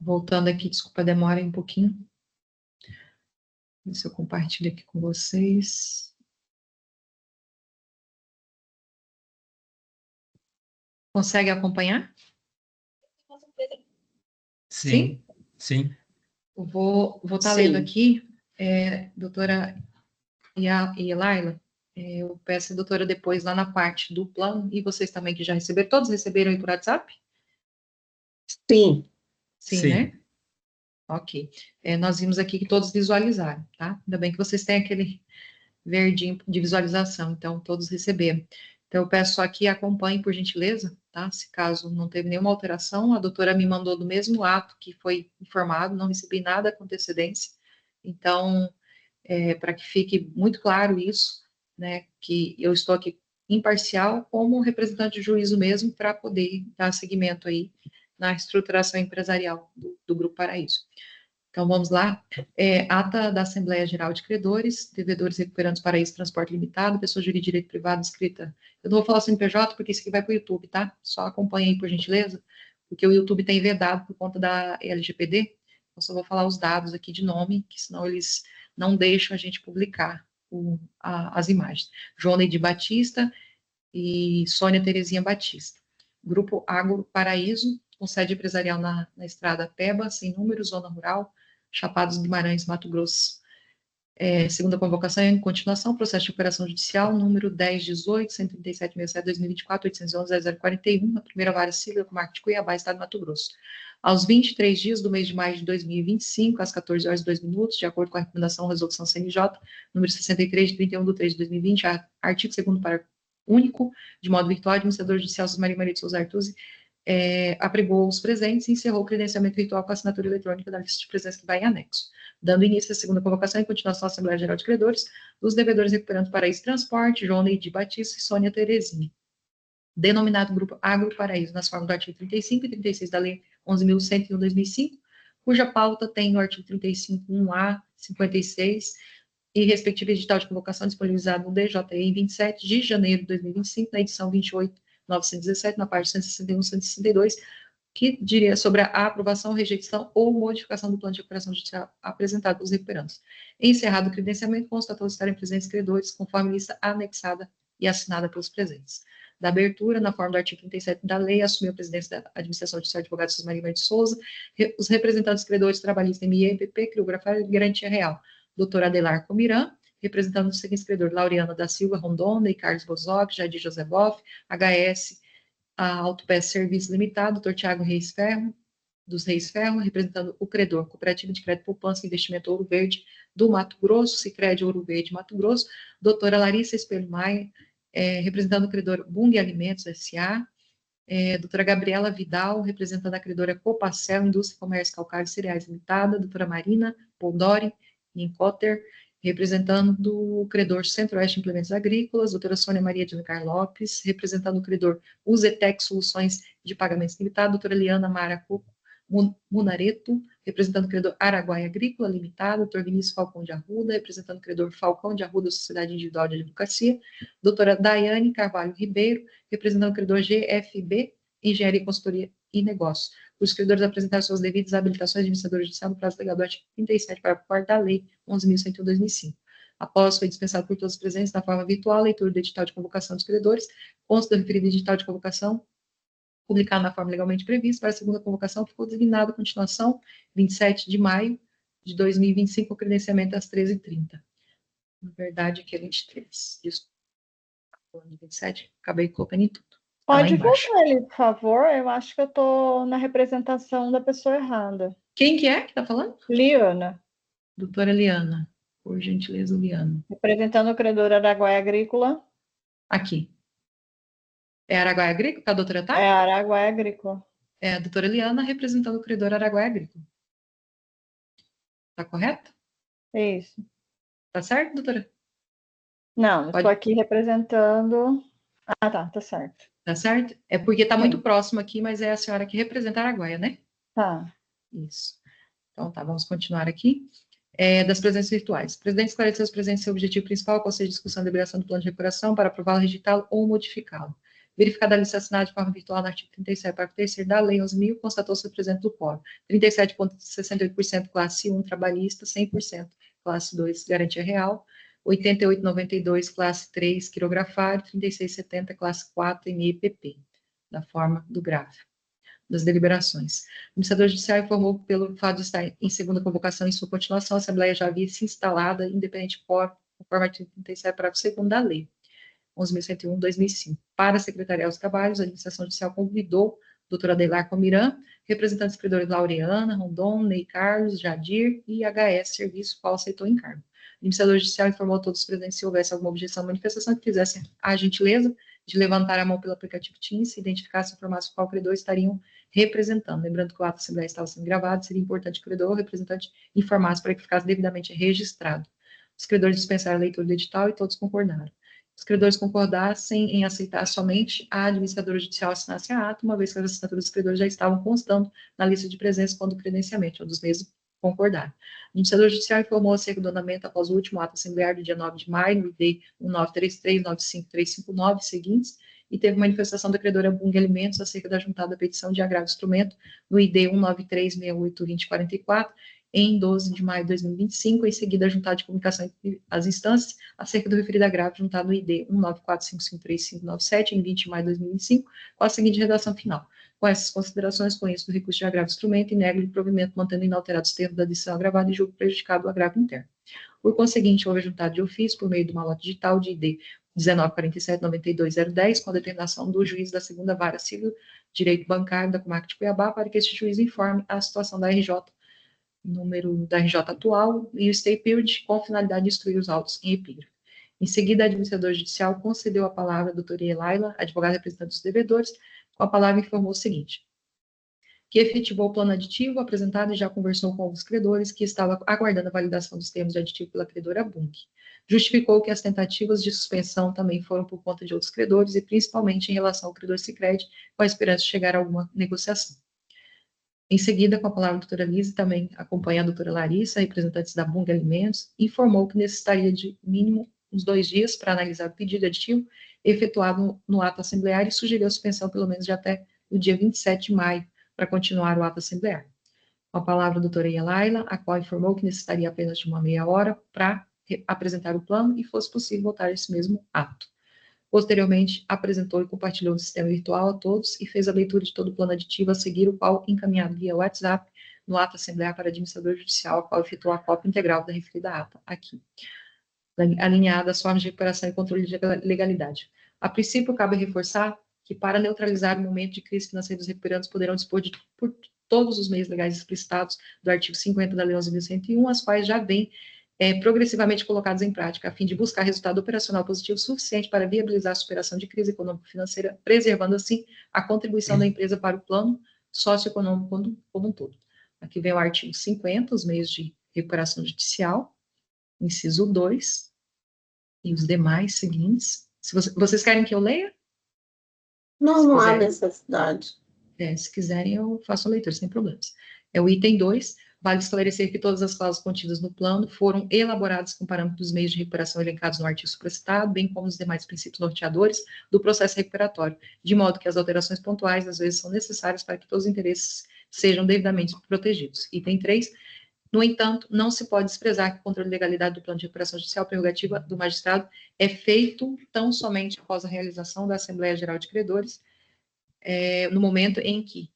Voltando aqui, desculpa a demora aí um pouquinho. Ver se eu compartilho aqui com vocês. Consegue acompanhar? Sim, sim. Eu vou estar Sim. lendo aqui, doutora e Laila, eu peço a doutora depois lá na parte do plano, e vocês também que já receberam, todos receberam aí por WhatsApp? Sim. Sim, Sim. né? Ok. Nós vimos aqui que todos visualizaram, tá? Ainda bem que vocês têm aquele verdinho de visualização, então todos receberam. Então eu peço só que acompanhem, por gentileza, tá? Se caso não teve nenhuma alteração, a doutora me mandou do mesmo ato que foi informado, não recebi nada com antecedência. Então, para que fique muito claro isso, né, que eu estou aqui imparcial como representante de juízo mesmo para poder dar seguimento aí na estruturação empresarial do Grupo Paraíso. Então, vamos lá. Ata da Assembleia Geral de Credores, devedores recuperantes Paraíso Transporte Limitado, pessoa jurídica de direito privado inscrita. Eu não vou falar CNPJ porque isso aqui vai para o YouTube, tá? Só acompanhe aí, por gentileza, porque o YouTube tem vedado por conta da LGPD. Eu só vou falar os dados aqui de nome, que senão eles não deixam a gente publicar as imagens. João Neide Batista e Sônia Terezinha Batista. Grupo Agro Paraíso, com sede empresarial na estrada Peba, sem número, zona rural, Chapados Guimarães, Mato Grosso. Segunda convocação em continuação, processo de operação judicial, número 1018-137-67-2024, 811-0041, a primeira vara civil, comarca de Cuiabá, estado de Mato Grosso. Aos 23 dias do mês de maio de 2025, às 14 horas e 2 minutos, de acordo com a recomendação resolução CNJ, número 63, de 31 de 3 de 2020, artigo 2º parágrafo único, de modo virtual, administrador judicial Maria Maria de Souza Artuzzi, apregou os presentes e encerrou o credenciamento virtual com a assinatura eletrônica da lista de presença que vai em anexo, dando início à segunda convocação em continuação à Assembleia Geral de Credores, dos devedores recuperando Paraíso Transporte, João Neide Batista e Sônia Terezinha, denominado Grupo Agro Paraíso, nas formas do artigo 35 e 36 da Lei 11.101/2005, cuja pauta tem no artigo 35.1a, 56, e respectivo edital de convocação disponibilizado no DJE em 27 de janeiro de 2025, na edição 28.917, na parte 161 162, que diria sobre a aprovação, rejeição ou modificação do plano de recuperação judicial apresentado pelos recuperandos. Encerrado o credenciamento, constatou estarem presentes credores, conforme lista anexada e assinada pelos presentes. Da abertura, na forma do artigo 37 da lei, assumiu a presidência da Administração Judicial de Advogados Maria de Souza, os representantes credores trabalhistas ME, PP, Criografia e Garantia Real, doutor Adelar Comiran, representando os seguintes credores, Laureana da Silva Rondona e Carlos Bozok, Jadir José Boff, HS, a Autopeça Serviço Limitado, doutor Tiago Reis Ferro, dos Reis Ferro, representando o credor, Cooperativa de Crédito Poupança e Investimento Ouro Verde do Mato Grosso, Sicredi Ouro Verde Mato Grosso, doutora Larissa Espelho Maia, representando o credor Bung Alimentos S.A., doutora Gabriela Vidal, representando a credora Copacel, Indústria, Comércio, Calcário e Cereais Limitada, doutora Marina Poldori, Incoter, representando o credor Centro-Oeste Implementos Agrícolas, doutora Sônia Maria de Alencar Lopes, representando o credor Uzetec Soluções de Pagamentos Limitada, doutora Liana Maracu Munareto, representando o credor Araguaia Agrícola Limitada, doutor Vinícius Falcão de Arruda, representando o credor Falcão de Arruda, Sociedade Individual de Advocacia, doutora Daiane Carvalho Ribeiro, representando o credor GFB, Engenharia, Consultoria e Negócios. Os credores apresentaram suas devidas habilitações de administrador judicial no prazo legal do artigo 37, parágrafo 4º da Lei 11.101/2005. Após foi dispensado por todos os presentes na forma virtual, a leitura do edital de convocação dos credores, consta do referido edital de convocação, publicado na forma legalmente prevista, para a segunda convocação, ficou designada a continuação, 27 de maio de 2025, com credenciamento às 13h30. Na verdade, aqui é 23. Desculpa. 27, acabei colocando em tudo. Pode voltar ele, por favor. Eu acho que eu estou na representação da pessoa errada. Quem que é que está falando? Liana. Doutora Liana. Por gentileza, Liana. Representando o credor Araguaia Agrícola. Aqui. É Araguaia Agrícola que a doutora está? É Araguaia Agrícola. É a doutora Liana representando o credor Araguaia Agrícola. Está correto? É isso. Tá certo, doutora? Não, estou aqui representando... Ah, tá certo. Tá certo? É porque está muito próximo aqui, mas é a senhora que representa Araguaia, né? Tá. Isso. Então, tá, vamos continuar aqui. Das presenças virtuais. O presidente esclareceu os presentes seu objetivo principal, qual seja a discussão e deliberação do plano de recuperação para aprová-lo, rejeitá-lo ou modificá-lo. Verificada a lista assinada de forma virtual no artigo 37, parágrafo 3º da Lei 11.000, constatou-se o presente do quórum. 37,68% classe 1 trabalhista, 100% classe 2 garantia real, 88,92 classe 3 quirografário, 36,70 classe 4 NIPP, da forma do gráfico das deliberações. O administrador judicial informou que, pelo fato de estar em segunda convocação em sua continuação, a Assembleia já havia se instalada independente conforme o artigo 37, parágrafo 2º da Lei 11.101/2005. Para secretariar os trabalhos, a administração judicial convidou a doutora Adeilar Comiran, representantes escritores Laureana, Rondon, Ney Carlos, Jadir e HS Serviço, qual aceitou o encargo. O administrador judicial informou a todos os presentes se houvesse alguma objeção à manifestação que fizessem a gentileza de levantar a mão pelo aplicativo Teams, se identificasse e informasse qual credor estariam representando. Lembrando que o ato da Assembleia estava sendo gravado, seria importante que o credor ou representante informasse para que ficasse devidamente registrado. Os credores dispensaram a leitura do edital e todos concordaram. Os credores concordassem em aceitar somente a administradora judicial assinasse a ata, uma vez que as assinaturas dos credores já estavam constando na lista de presença quando o credenciamento, dos mesmos concordaram. O administrador judicial informou acerca do andamento após o último ato assembleário do dia 9 de maio, no ID 1933-95359 seguintes, e teve manifestação da credora Bung Alimentos acerca da juntada da petição de agravo de instrumento no ID 193682044, em 12 de maio de 2025, em seguida a juntada de comunicação entre as instâncias acerca do referido agravo juntado no ID 194553597, em 20 de maio de 2025, com a seguinte redação final. Com essas considerações, conheço do recurso de agravo de instrumento e nego-lhe provimento mantendo inalterados os termos da decisão agravada e julgo prejudicado o agravo interno. Por conseguinte, houve a juntada de ofício por meio do malote digital de ID 1947-92010, com a determinação do juiz da segunda vara civil direito bancário da comarca de Cuiabá, para que este juiz informe a situação da RJ, número da RJ atual, e o stay period, com finalidade de instruir os autos em epígrafe. Em seguida, a administradora judicial concedeu a palavra à doutora Elaila, advogada representante dos devedores, com a palavra informou o seguinte: que efetivou o plano aditivo apresentado e já conversou com alguns credores que estava aguardando a validação dos termos de aditivo pela credora Bung. Justificou que as tentativas de suspensão também foram por conta de outros credores e principalmente em relação ao credor Sicredi, com a esperança de chegar a alguma negociação. Em seguida, com a palavra a doutora Lise, também acompanha a doutora Larissa, representantes da Bung Alimentos, informou que necessitaria de mínimo uns 2 dias para analisar o pedido aditivo efetuado no ato assembleário e sugeriu a suspensão pelo menos de até o dia 27 de maio, para continuar o ato assembleário. Com a palavra a doutora Laila, a qual informou que necessitaria apenas de uma meia hora para apresentar o plano e fosse possível votar esse mesmo ato. Posteriormente, apresentou e compartilhou no sistema virtual a todos e fez a leitura de todo o plano aditivo a seguir, o qual encaminhado via WhatsApp no ato assembleário para o administrador judicial, a qual efetuou a cópia integral da referida ata aqui, alinhada às formas de recuperação e controle de legalidade. A princípio, cabe reforçar que, para neutralizar o momento de crise financeira dos recuperantes, poderão dispor por todos os meios legais explicitados do artigo 50 da Lei 11.101, as quais já vêm progressivamente colocados em prática, a fim de buscar resultado operacional positivo suficiente para viabilizar a superação de crise econômico-financeira, preservando, assim, a contribuição da empresa para o plano socioeconômico como um todo. Aqui vem o artigo 50, os meios de recuperação judicial, inciso 2, e os demais seguintes. Se vocês querem que eu leia? Não há necessidade. Se quiserem, eu faço a leitura, sem problemas. É o item 2, vale esclarecer que todas as cláusulas contidas no plano foram elaboradas com parâmetros dos meios de recuperação elencados no artigo supracitado, bem como os demais princípios norteadores do processo recuperatório, de modo que as alterações pontuais, às vezes, são necessárias para que todos os interesses sejam devidamente protegidos. Item 3, no entanto, não se pode desprezar que o controle de legalidade do plano de recuperação judicial, prerrogativa do magistrado, é feito tão somente após a realização da Assembleia Geral de Credores, no momento em que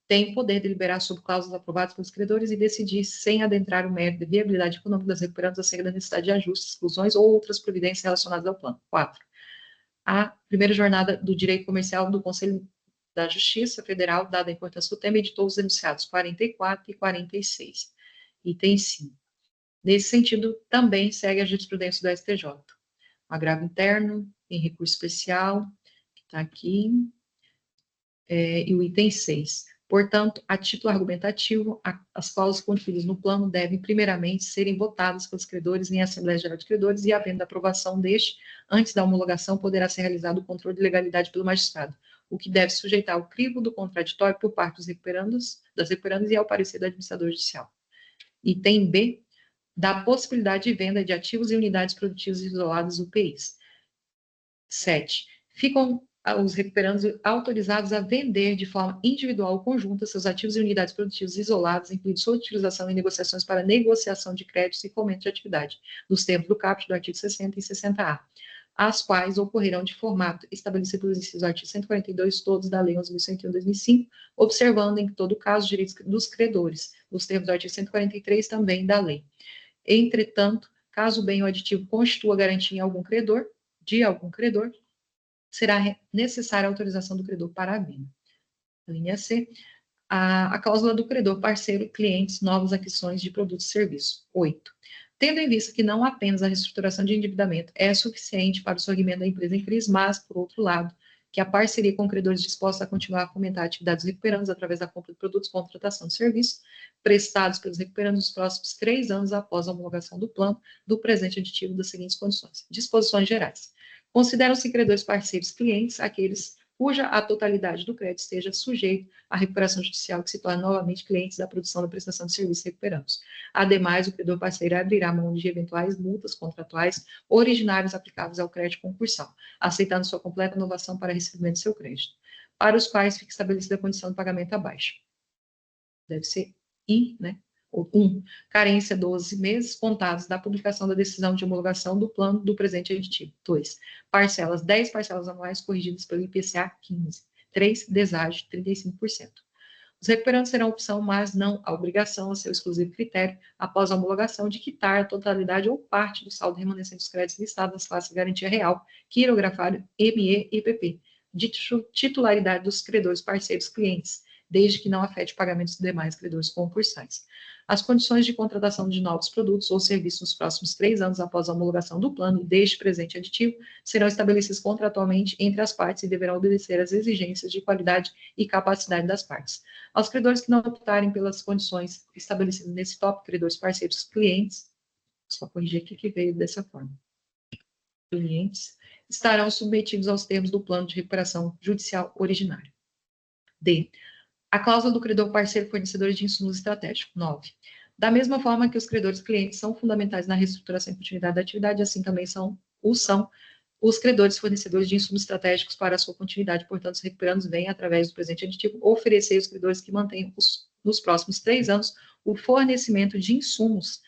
tem poder de deliberar sobre cláusulas aprovadas pelos credores e decidir, sem adentrar o mérito de viabilidade econômica das recuperantes, acerca da necessidade de ajustes, exclusões ou outras providências relacionadas ao plano. 4. A primeira jornada do direito comercial do Conselho da Justiça Federal, dada a importância do tema, editou os enunciados 44 e 46. Item 5. Nesse sentido, também segue a jurisprudência do STJ. O agravo interno, em recurso especial, que está aqui, e o item 6. Portanto, a título argumentativo, as cláusulas contidas no plano devem, primeiramente, serem votadas pelos credores em Assembleia Geral de Credores e, havendo a aprovação deste, antes da homologação, poderá ser realizado o controle de legalidade pelo magistrado, o que deve sujeitar ao crivo do contraditório por parte dos recuperandos, das recuperandas e ao parecer do administrador judicial. Item B, da possibilidade de venda de ativos e unidades produtivas isoladas UPIs. 7. Ficam os recuperandos autorizados a vender de forma individual ou conjunta seus ativos e unidades produtivas isoladas, incluindo sua utilização em negociações para negociação de créditos e fomento de atividade, nos termos do caput do artigo 60 e 60A, as quais ocorrerão de formato estabelecido pelos incisos do artigo 142, todos da Lei 11.101/2005, observando, em todo caso, os direitos dos credores, nos termos do artigo 143 também da lei. Entretanto, caso o bem ou aditivo constitua garantia em algum credor, será necessária a autorização do credor para a venda. Linha C, a cláusula do credor parceiro, clientes, novas aquisições de produtos e serviços. 8. Tendo em vista que não apenas a reestruturação de endividamento é suficiente para o sorgimento da empresa em crise, mas, por outro lado, que a parceria com credores dispostos a continuar a fomentar atividades recuperantes através da compra de produtos, contratação de serviços prestados pelos recuperandos nos próximos 3 anos após a homologação do plano do presente aditivo das seguintes condições. Disposições gerais. Consideram-se credores parceiros clientes aqueles cuja a totalidade do crédito esteja sujeito à recuperação judicial que se tornem novamente clientes da produção da prestação de serviços recuperandos. Ademais, o credor parceiro abrirá mão de eventuais multas contratuais originárias aplicáveis ao crédito concursal, aceitando sua completa inovação para recebimento de seu crédito, para os quais fica estabelecida a condição de pagamento abaixo. Deve ser I, né? 1. Carência 12 meses contados da publicação da decisão de homologação do plano do presente aditivo. 2. 10 parcelas anuais corrigidas pelo IPCA 15. 3. Deságio 35%. Os recuperantes terão opção, mas não a obrigação, a seu exclusivo critério, após a homologação, de quitar a totalidade ou parte do saldo remanescente dos créditos listados nas classes de garantia real, quirografário, ME e PP, de titularidade dos credores parceiros clientes, desde que não afete o pagamento dos demais credores concursais. As condições de contratação de novos produtos ou serviços nos próximos 3 anos após a homologação do plano e deste presente aditivo serão estabelecidas contratualmente entre as partes e deverão obedecer às exigências de qualidade e capacidade das partes. Aos credores que não optarem pelas condições estabelecidas nesse tópico, credores parceiros clientes, só corrigir aqui que veio dessa forma, clientes, estarão submetidos aos termos do plano de recuperação judicial originário. D. A cláusula do credor parceiro fornecedor de insumos estratégicos. 9. Da mesma forma que os credores clientes são fundamentais na reestruturação e continuidade da atividade, assim também são os credores fornecedores de insumos estratégicos para a sua continuidade. Portanto, os recuperandos vêm, através do presente aditivo, oferecer aos credores que mantenham nos próximos 3 anos o fornecimento de insumos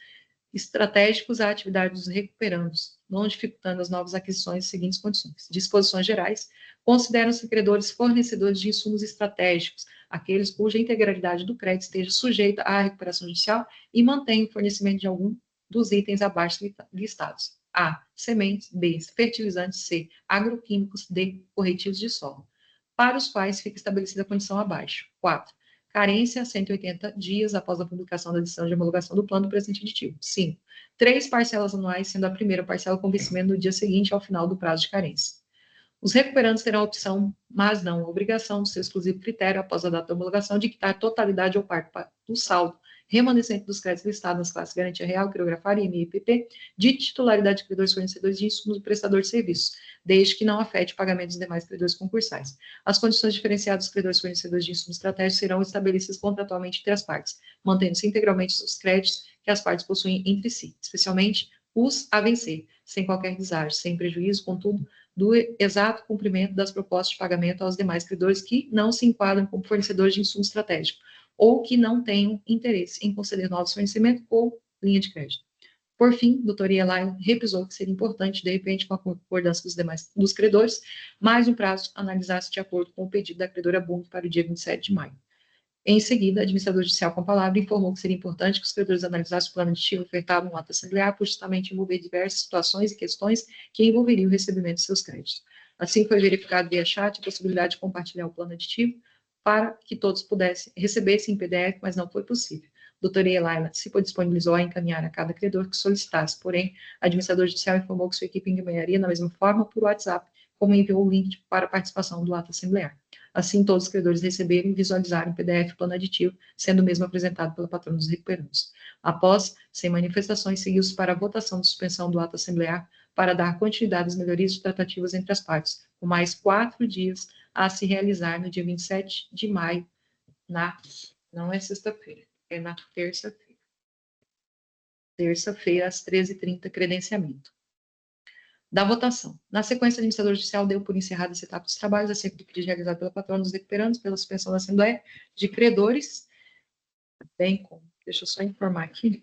estratégicos à atividade dos recuperandos, não dificultando as novas aquisições e seguintes condições. Disposições gerais. Consideram-se credores fornecedores de insumos estratégicos, aqueles cuja integralidade do crédito esteja sujeita à recuperação judicial e mantém o fornecimento de algum dos itens abaixo listados. A. Sementes. B. Fertilizantes. C. Agroquímicos. D. Corretivos de solo, para os quais fica estabelecida a condição abaixo. 4. Carência 180 dias após a publicação da decisão de homologação do plano do presente aditivo. 5. 3 parcelas anuais, sendo a primeira parcela com vencimento no dia seguinte ao final do prazo de carência. Os recuperantes terão a opção, mas não a obrigação, do seu exclusivo critério, após a data da homologação, de quitar a totalidade ou parte do saldo remanescente dos créditos listados nas classes Garantia Real, Quirografária e MIPP, de titularidade de credores fornecedores de insumos e prestador de serviços, desde que não afete o pagamento dos demais credores concursais. As condições diferenciadas dos credores fornecedores de insumos estratégicos serão estabelecidas contratualmente entre as partes, mantendo-se integralmente os créditos que as partes possuem entre si, especialmente os a vencer, sem qualquer deságio, sem prejuízo, contudo, do exato cumprimento das propostas de pagamento aos demais credores que não se enquadram como fornecedores de insumo estratégico, ou que não tenham interesse em conceder novos fornecimentos ou linha de crédito. Por fim, a doutora Laila repisou que seria importante, de repente, com a concordância dos credores, mais um prazo analisasse de acordo com o pedido da credora Bund para o dia 27 de maio. Em seguida, a administradora judicial, com a palavra, informou que seria importante que os credores analisassem o plano aditivo ofertado no ato assemblear, por justamente envolver diversas situações e questões que envolveriam o recebimento de seus créditos. Assim, foi verificado via chat a possibilidade de compartilhar o plano aditivo para que todos recebessem em PDF, mas não foi possível. A doutora Elaila se disponibilizou a encaminhar a cada credor que solicitasse, porém, a administradora judicial informou que sua equipe encaminharia da mesma forma por WhatsApp, como enviou o link para a participação do ato assemblear. Assim, todos os credores receberam e visualizaram o PDF o plano aditivo, sendo o mesmo apresentado pela patrona dos recuperandos. Após, sem manifestações, seguiu-se para a votação de suspensão do ato assemblear para dar continuidade às melhorias de tratativas entre as partes, com mais 4 dias a se realizar no dia 27 de maio, não é sexta-feira, é na terça-feira. Terça-feira, às 13h30, credenciamento. da votação. Na sequência, o administrador judicial deu por encerrada essa etapa dos trabalhos, acerca do pedido realizado pela patrona dos recuperandos, pela suspensão da Assembleia de Credores, bem como, deixa eu só informar aqui,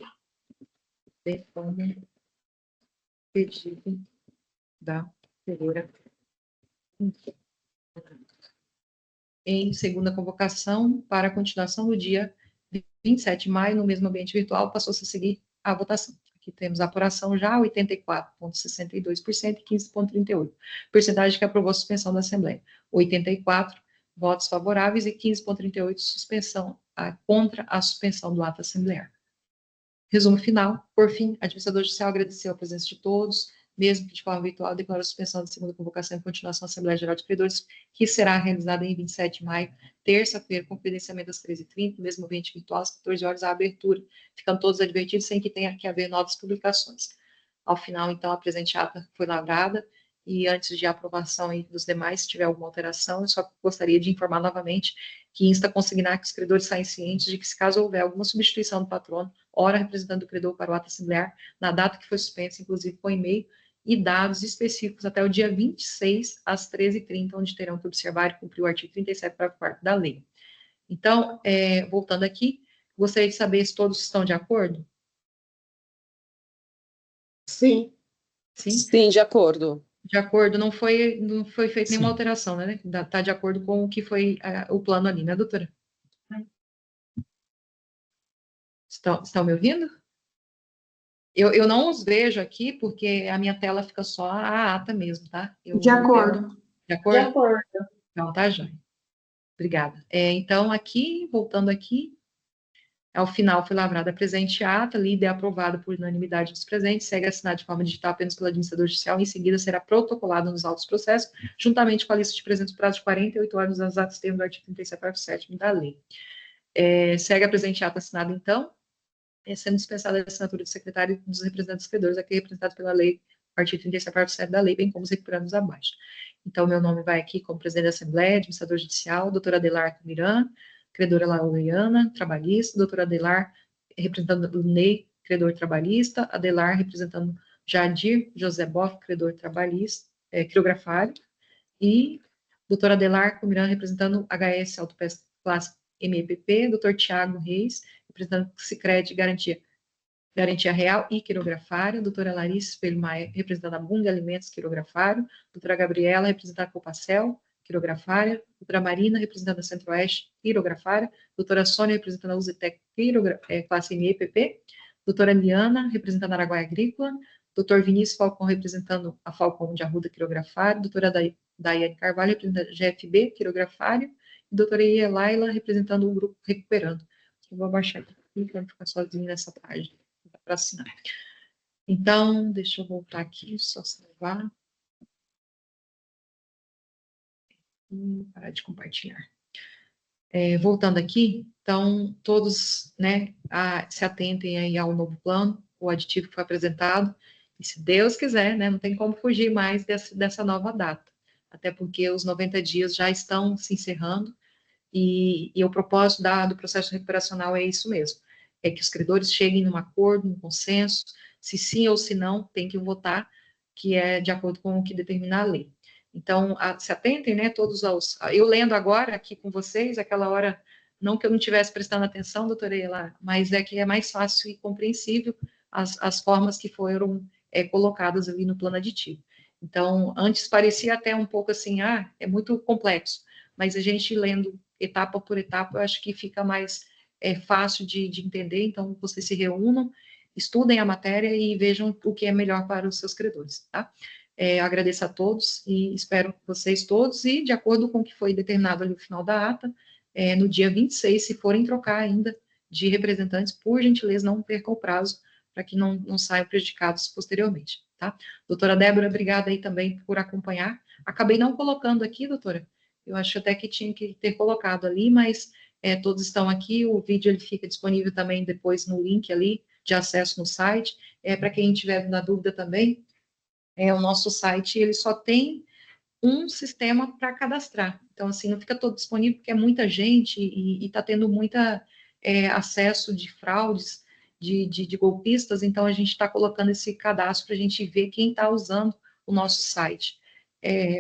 bem como pedido da credora em segunda convocação para a continuação do dia 27 de maio, no mesmo ambiente virtual, passou-se a seguir a votação. Aqui temos a apuração já, 84,62% e 15,38%. Porcentagem que aprovou a suspensão da Assembleia. 84 votos favoráveis e 15,38% suspensão contra a suspensão do ato assemblear. Resumo final. Por fim, a administradora judicial agradeceu a presença de todos, mesmo que de forma virtual, declarou a suspensão da segunda convocação e continuação da Assembleia Geral de Credores, que será realizada em 27 de maio, terça-feira, com credenciamento às 13h30, mesmo ambiente virtual, às 14 horas, a abertura, ficando todos advertidos, sem que tenha que haver novas publicações. Ao final, então, a presente ata foi lavrada, e antes de aprovação aí dos demais, se tiver alguma alteração, eu só gostaria de informar novamente que insta a consignar que os credores saem cientes de que, se caso houver alguma substituição do patrono, ora representando o credor para o ato assemblear, na data que foi suspensa, inclusive com e-mail, e dados específicos até o dia 26, às 13h30, onde terão que observar e cumprir o artigo 37, parágrafo 4º da lei. Então, voltando aqui, gostaria de saber se todos estão de acordo? Sim. Sim? Sim, de acordo. De acordo, não foi feita nenhuma Sim. alteração, né? Está de acordo com o que foi o plano ali, né, doutora? Estão me ouvindo? Eu não os vejo aqui, porque a minha tela fica só a ata mesmo, tá? De acordo. De De acordo? acordo. Então, tá, joia. Obrigada. Então, aqui, voltando aqui, ao final foi lavrada a presente ata, lida e aprovada por unanimidade dos presentes, segue assinada de forma digital apenas pelo administrador judicial, em seguida será protocolada nos autos processos, juntamente com a lista de presentes, prazo de 48 horas, nos atos termos do artigo 37, parágrafo 7º da lei. Segue a presente ata assinada, então, sendo dispensada a assinatura do secretário e dos representantes credores, aqui representados pela lei, artigo 37, parágrafo 7 da lei, bem como os recuperandos abaixo. Então, meu nome vai aqui como presidente da Assembleia, administrador judicial, doutora Adelar Miran, credora Laureana, trabalhista, doutora Adelar, representando o NEI, credor trabalhista, Adelar, representando Jadir José Boff, credor trabalhista, quirografário, e doutora Adelar Miran, representando HS Autopeça Classe MEPP, doutor Tiago Reis, representando Sicredi Garantia Real e Quirografário, doutora Larissa Espelho Maia, representando a Bunge Alimentos, Quirografário, doutora Gabriela, representando a Copacel, Quirografária, doutora Marina, representando a Centro-Oeste, Quirografária, doutora Sônia, representando a Usitec, Classe MEPP, doutora Liana, representando a Araguaia Agrícola, doutor Vinícius Falcão, representando a Falcão de Arruda, Quirografário, doutora Daiane Carvalho, representando a GFB, Quirografário, e doutora Laila, representando o grupo Recuperando. Eu vou abaixar aqui, para não ficar sozinho nessa página para assinar. Então, deixa eu voltar aqui, só salvar. E parar de compartilhar. Voltando aqui, então, todos, né, se atentem aí ao novo plano, o aditivo que foi apresentado, e se Deus quiser, né, não tem como fugir mais dessa nova data, até porque os 90 dias já estão se encerrando, e o propósito do processo recuperacional é isso mesmo, é que os credores cheguem num acordo, num consenso, se sim ou se não, tem que votar, que é de acordo com o que determina a lei. Então, se atentem, né, todos eu lendo agora aqui com vocês, aquela hora, não que eu não estivesse prestando atenção, doutora Ela, mas é que é mais fácil e compreensível as formas que foram colocadas ali no plano aditivo. Então, antes parecia até um pouco assim, é muito complexo, mas a gente lendo etapa por etapa, eu acho que fica mais fácil de entender, então vocês se reúnam, estudem a matéria e vejam o que é melhor para os seus credores, tá? Agradeço a todos e espero vocês todos, e de acordo com o que foi determinado ali no final da ata, no dia 26, se forem trocar ainda de representantes, por gentileza, não percam o prazo, para que não saiam prejudicados posteriormente, tá? Doutora Débora, obrigada aí também por acompanhar. Acabei não colocando aqui, doutora, eu acho até que tinha que ter colocado ali, mas todos estão aqui, o vídeo ele fica disponível também depois no link ali de acesso no site, para quem tiver na dúvida também, o nosso site ele só tem um sistema para cadastrar, então assim, não fica todo disponível porque é muita gente e está tendo muita acesso de fraudes, de golpistas, então a gente está colocando esse cadastro para a gente ver quem está usando o nosso site,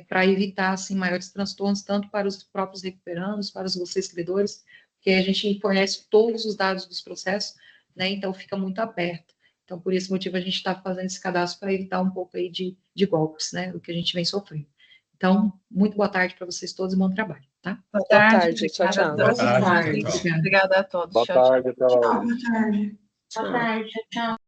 para evitar, assim, maiores transtornos, tanto para os próprios recuperandos, para os vocês credores, porque a gente fornece todos os dados dos processos, né, então fica muito aberto. Então, por esse motivo, a gente está fazendo esse cadastro para evitar um pouco aí de golpes, né, do que a gente vem sofrendo. Então, muito boa tarde para vocês todos e bom trabalho, tá? Boa Boa tarde. tarde, tchau, Obrigada a tchau. Boa todos. tarde, tarde. tchau, tchau. Obrigada a todos. Boa Tchau, tchau. tarde, até logo. Boa tarde. Tchau.